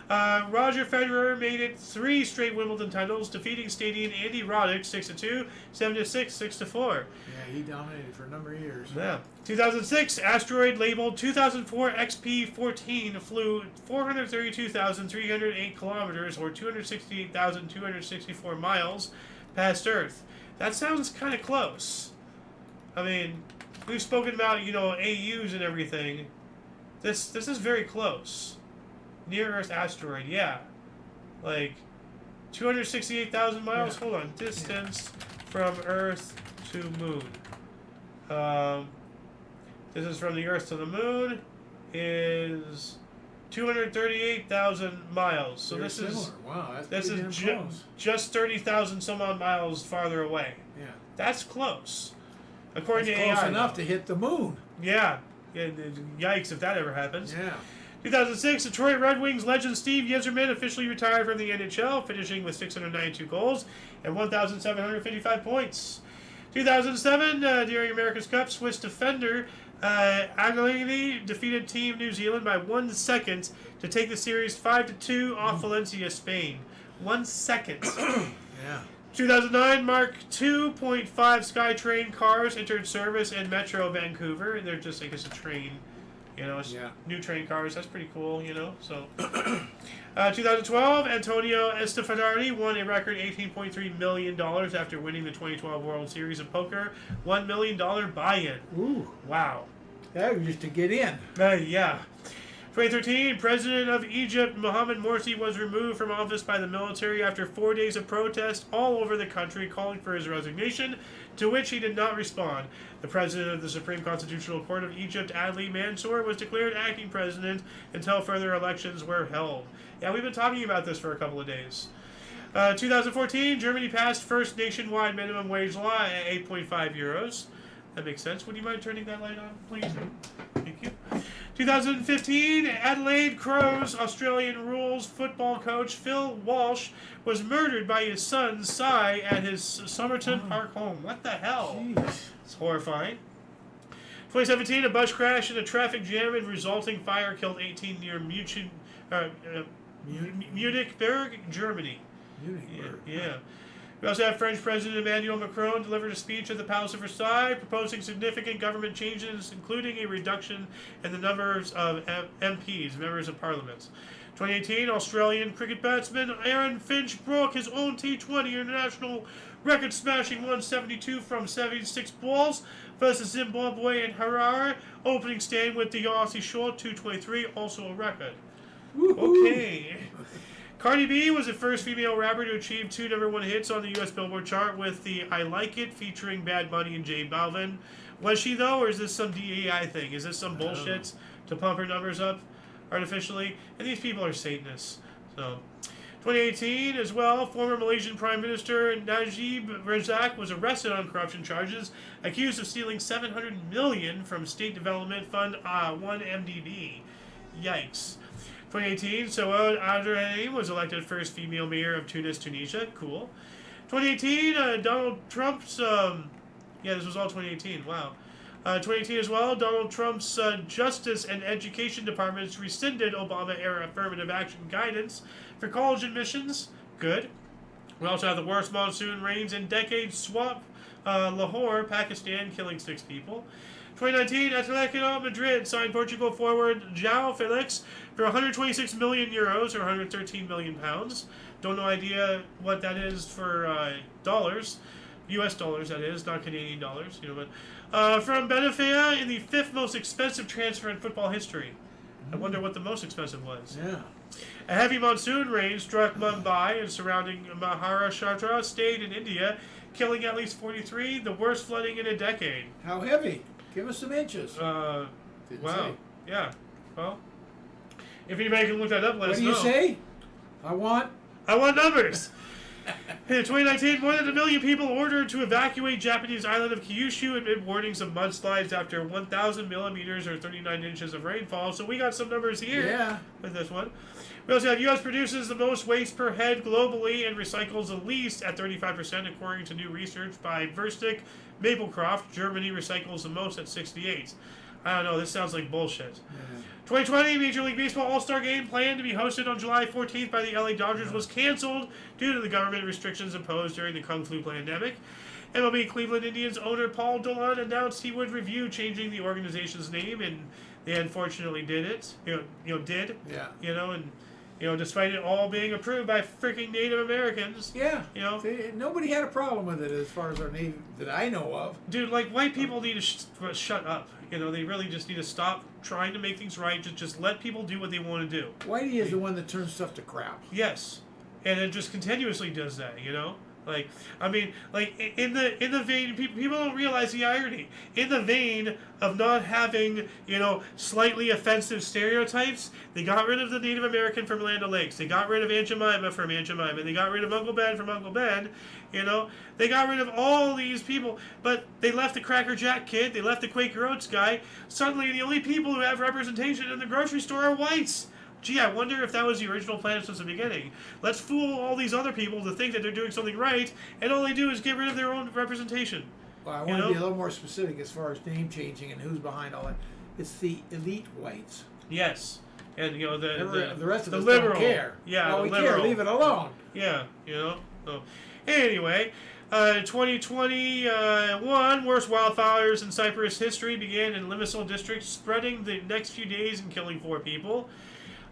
Roger Federer made it 3 straight Wimbledon titles, defeating Stadian Andy Roddick 6-2, 7-6, 6-4. Yeah, he dominated for a number of years. Yeah. 2006, asteroid labeled 2004 XP14 flew 432,308 kilometers, or 268,264 miles, past Earth. That sounds kind of close. I mean, we've spoken about, AUs and everything. This is very close. Near Earth asteroid, yeah. Like 268,000 miles. Yeah. Hold on. Distance from Earth to Moon. This is from the Earth to the Moon is 238,000 miles. So Very this similar. is Wow, that's this pretty is damn close. just 30,000 some odd miles farther away. Yeah. That's close. According That's to close AI. enough though. to hit the moon. Yeah. Yikes if that ever happens. Yeah. 2006, Detroit Red Wings legend Steve Yzerman officially retired from the NHL, finishing with 692 goals and 1,755 points. 2007, during America's Cup, Swiss defender Agnelli defeated Team New Zealand by 1 second to take the series 5-2 off Valencia, Spain. 1 second. Yeah. 2009, Mark 2.5 SkyTrain cars entered service in Metro Vancouver. They're just, I guess, a train. It's new train cars. That's pretty cool, So, 2012, Antonio Estefanari won a record $18.3 million after winning the 2012 World Series of Poker. $1 million buy-in. Ooh. Wow. That was just to get in. Yeah. 2013, President of Egypt Mohamed Morsi was removed from office by the military after 4 days of protest all over the country calling for his resignation, to which he did not respond. The President of the Supreme Constitutional Court of Egypt, Adli Mansour, was declared acting president until further elections were held. Yeah, we've been talking about this for a couple of days. 2014, Germany passed first nationwide minimum wage law at 8.5 euros. That makes sense. Would you mind turning that light on, please? Thank you. 2015, Adelaide Crows Australian rules football coach Phil Walsh was murdered by his son Cy at his Somerton Park home. What the hell? Jeez. It's horrifying. 2017, a bus crash and a traffic jam and resulting fire killed 18 near Munichberg, Germany. Munichberg. Yeah. We also have French President Emmanuel Macron delivered a speech at the Palace of Versailles proposing significant government changes, including a reduction in the numbers of MPs, members of parliament. 2018, Australian cricket batsman Aaron Finch broke his own T20 international record, smashing 172 from 76 balls versus Zimbabwe in Harare, opening stand with the Aussie short 223, also a record. Woo-hoo. Okay. Cardi B was the first female rapper to achieve 2 #1 hits on the U.S. Billboard chart with the I Like It featuring Bad Bunny and J Balvin. Was she, though, or is this some DEI thing? Is this some bullshit to pump her numbers up artificially? And these people are Satanists. So, 2018 as well, former Malaysian Prime Minister Najib Razak was arrested on corruption charges, accused of stealing $700 million from State Development Fund 1MDB. Yikes. 2018, Saouad Abderrahim was elected first female mayor of Tunis, Tunisia. Cool. 2018, Donald Trump's... this was all 2018. Wow. 2018 as well, Donald Trump's Justice and Education Departments rescinded Obama-era affirmative action guidance for college admissions. Good. We also have the worst monsoon rains in decades swamp Lahore, Pakistan, killing 6 people. 2019, Atletico Madrid signed Portugal forward João Felix for 126 million euros, or 113 million pounds. Don't know idea what that is for dollars. US dollars, that is, not Canadian dollars. But from Benfica in the 5th most expensive transfer in football history. I wonder what the most expensive was. Yeah. A heavy monsoon rain struck Mumbai and surrounding Maharashtra state in India, killing at least 43, the worst flooding in a decade. How heavy? Give us some inches. Wow. say. Yeah. Well, if anybody can look that up, let us What do know. you say? I want numbers. In 2019, more than 1 million people ordered to evacuate Japanese island of Kyushu amid warnings of mudslides after 1,000 millimeters or 39 inches of rainfall. So we got some numbers here with this one. We also have U.S. produces the most waste per head globally and recycles the least at 35%, according to new research by Verstick Maplecroft. Germany recycles the most at 68%. I don't know. This sounds like bullshit. Yeah. 2020 Major League Baseball All-Star Game planned to be hosted on July 14th by the LA Dodgers was canceled due to the government restrictions imposed during the Kung Flu pandemic. MLB Cleveland Indians owner Paul Dolan announced he would review changing the organization's name, and they unfortunately did it. And despite it all being approved by freaking Native Americans. Yeah. You know, nobody had a problem with it as far as our name that I know of. dude, like white people need to shut up. They really just need to stop trying to make things right. Just let people do what they want to do. Whitey is the one that turns stuff to crap. Yes, and it just continuously does that. Like, I mean, like in the vein, people don't realize the irony. In the vein of not having, slightly offensive stereotypes, they got rid of the Native American from Land O'Lakes. They got rid of Aunt Jemima from Aunt Jemima. They got rid of Uncle Ben from Uncle Ben. They got rid of all these people, but they left the Cracker Jack kid. They left the Quaker Oats guy. Suddenly, the only people who have representation in the grocery store are whites. Gee, I wonder if that was the original plan since the beginning. Let's fool all these other people to think that they're doing something right, and all they do is get rid of their own representation. Well, I want to be a little more specific as far as name changing and who's behind all that. It's the elite whites. Yes, and the rest of the us liberal, don't care. Yeah, we liberal. care. Leave it alone. Yeah, So, anyway, 2021 worst wildfires in Cyprus history began in Limassol district, spreading the next few days and killing 4 people.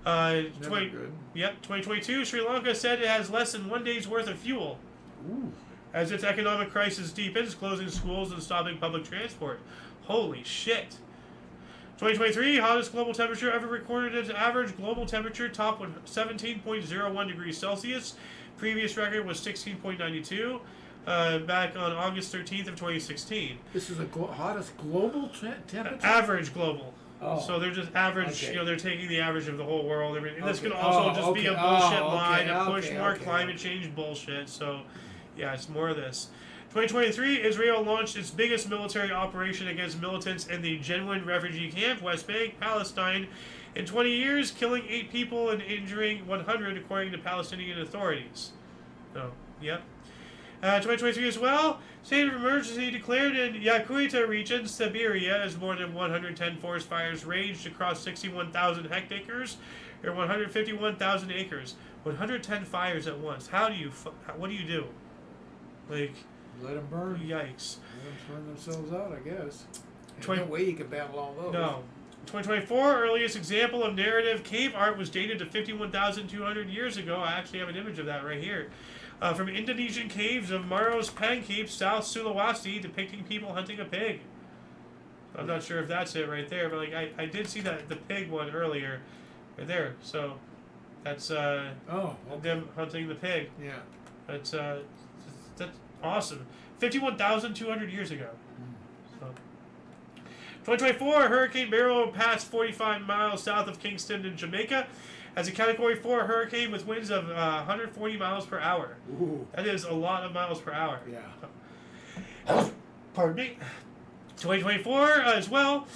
2022, Sri Lanka said it has less than 1 day's worth of fuel. Ooh. As its economic crisis deepens, closing schools and stopping public transport. Holy shit. 2023, hottest global temperature ever recorded as average global temperature topped with 17.01 degrees Celsius. Previous record was 16.92 back on August 13th of 2016. This is the hottest global temperature? Average global. Oh. So they're just average, Okay. They're taking the average of the whole world. And this Okay. could also just be a bullshit lie to push more Okay. climate change bullshit. So, yeah, it's more of this. 2023, Israel launched its biggest military operation against militants in the Genuine Refugee Camp, West Bank, Palestine, in 20 years, killing 8 people and injuring 100, according to Palestinian authorities. So, yep. 2023 as well, state of emergency declared in Yakutia region, Siberia, as more than 110 forest fires raged across 61,000 hectares, or 151,000 acres. 110 fires at once. What do you do? Like, let them burn. Yikes. Let them burn themselves out, I guess. There's 20 no way you can battle all those. No. 2024, earliest example of narrative cave art was dated to 51,200 years ago. I actually have an image of that right here. From Indonesian caves of Maros Pankeep, South Sulawesi, depicting people hunting a pig. I'm not sure if that's it right there, but like I did see the pig one earlier, right there. So that's them hunting the pig. Yeah. That's awesome. 51,200 years ago. So 2024, Hurricane Beryl passed 45 miles south of Kingston in Jamaica as a Category 4 hurricane with winds of 140 miles per hour. Ooh. That is a lot of miles per hour. Yeah. Pardon me. 2024 as well.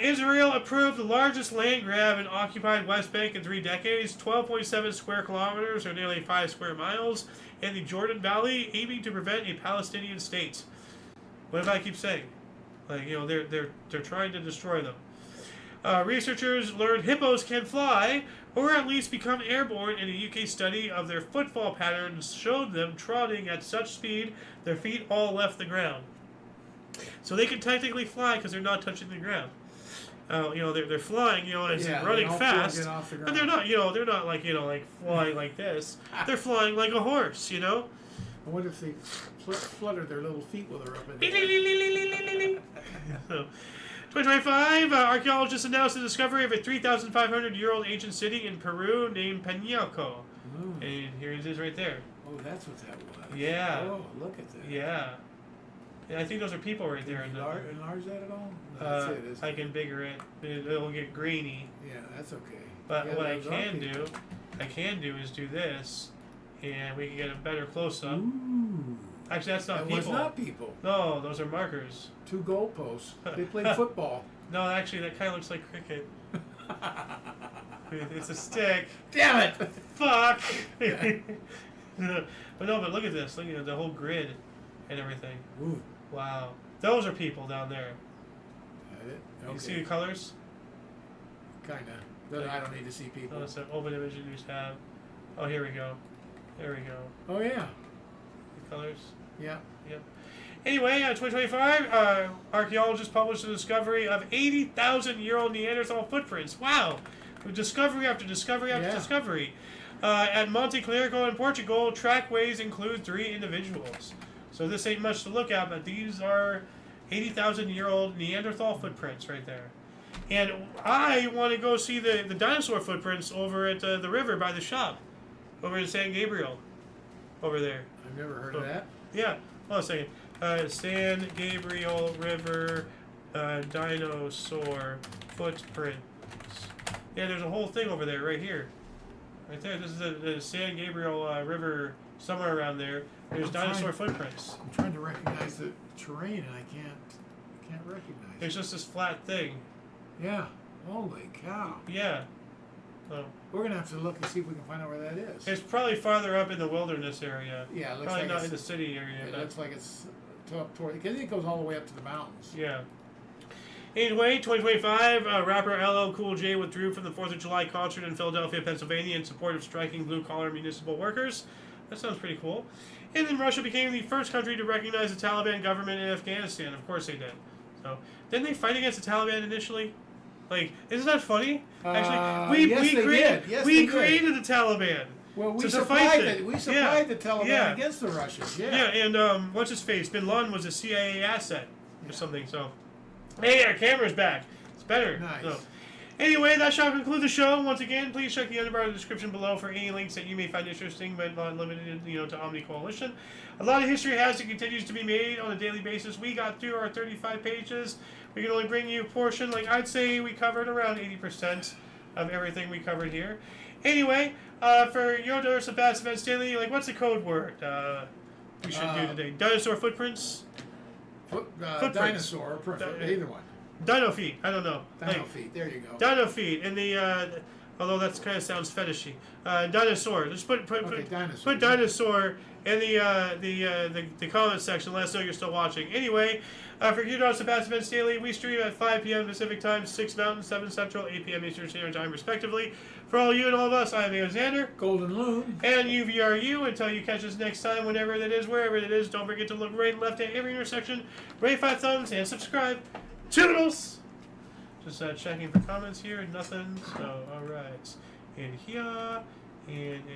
Israel approved the largest land grab in occupied West Bank in 3 decades, 12.7 square kilometers or nearly 5 square miles, in the Jordan Valley, aiming to prevent a Palestinian state. What if I keep saying? Like, they're trying to destroy them. Researchers learned hippos can fly, or at least become airborne, in a UK study of their footfall patterns showed them trotting at such speed their feet all left the ground. So they can technically fly because they're not touching the ground. They're flying, as in running fast, the but they're not, they're not like flying like this. They're flying like a horse, I wonder if they flutter their little feet while they're up in the air. So, 2025, archaeologists announced the discovery of a 3,500-year-old ancient city in Peru named Peñalco. Oh. And here it is right there. Oh, that's what that was. Yeah. Oh, look at that. Yeah. And I think those are people right there. Enlarge that at all? No, that's it, isn't I it? can bigger it. It'll get grainy. Yeah, that's okay. But Yeah, what those are people. I can do is do this, and we can get a better close-up. Ooh. Actually, that's not That people. was not people. No, those are markers. 2 goalposts. They played football. No, actually, that kind of looks like cricket. It's a stick. Damn it! Fuck! But look at this. Look at the whole grid and everything. Ooh. Wow. Those are people down there. with it. You see Okay. the colors? Kinda. But I don't need to see people. Oh, it's an open image news tab. Oh, here we go. There we go. Oh yeah. The colors. Yeah. Yep. Anyway, 2025, archaeologists published the discovery of 80,000-year-old Neanderthal footprints. Wow! Discovery after discovery after Yeah. discovery. At Monte Clerico in Portugal, trackways include 3 individuals. So this ain't much to look at, but these are 80,000-year-old Neanderthal footprints right there. And I want to go see the dinosaur footprints over at the river by the shop, over in San Gabriel, over there. I've never heard of that. Yeah, hold on a second. San Gabriel River dinosaur footprints. Yeah, there's a whole thing over there, right here. Right there. This is the San Gabriel River, somewhere around there. There's dinosaur footprints. I'm trying to recognize the terrain and I can't recognize It's it. just this flat thing. Yeah. Holy cow. Yeah. So We're gonna have to look and see if we can find out where that is. it's probably farther up in the wilderness area. Yeah, it looks Probably like not it's, in the city area. it but- looks like it's up toward, because it goes all the way up to the mountains. Yeah. Anyway, 2025, rapper LL Cool J withdrew from the 4th of July concert in Philadelphia, Pennsylvania in support of striking blue-collar municipal workers. That sounds pretty cool. And then Russia became the first country to recognize the Taliban government in Afghanistan. Of course they did. So, didn't they fight against the Taliban initially? Like, isn't that funny? Actually, yes, they created, did. Yes, we they did. created the Taliban. Well, we to supplied fight the, it. we supplied the Taliban Yeah. against the Russians. Yeah, Yeah. and what's his face? Bin Laden was a CIA asset or something. So, hey, our camera's back. It's better. Nice. So, anyway, that shall conclude the show. Once again, please check the underbar of the description below for any links that you may find interesting, but not limited, to Omni Coalition. A lot of history has and continues to be made on a daily basis. We got through our 35 pages. We can only bring you a portion. Like I'd say, we covered around 80% of everything we covered here. Anyway, for your dose of Bats Events Daily, like what's the code word we should do today? Dinosaur footprints? Footprints. Dinosaur, either one. Dino feet. I don't know. Dino Like, feet. There you go. Dino feet. And the, although that kind of sounds fetishy. Dinosaur. Just put dinosaur. dinosaur in the comment section. Let us know you're still watching. Anyway, for your dose of Bats Events Daily, we stream at 5 p.m. Pacific Time, 6 Mountain, 7 Central, 8 p.m. Eastern Standard Time, respectively. For all you and all of us, I'm Alexander. Golden Loon. And UVRU, until you catch us next time, whenever that is, wherever it is, don't forget to look right and left at every intersection, rate 5 thumbs, and subscribe. Toodles! Just checking for comments here, nothing, so alright. And here, and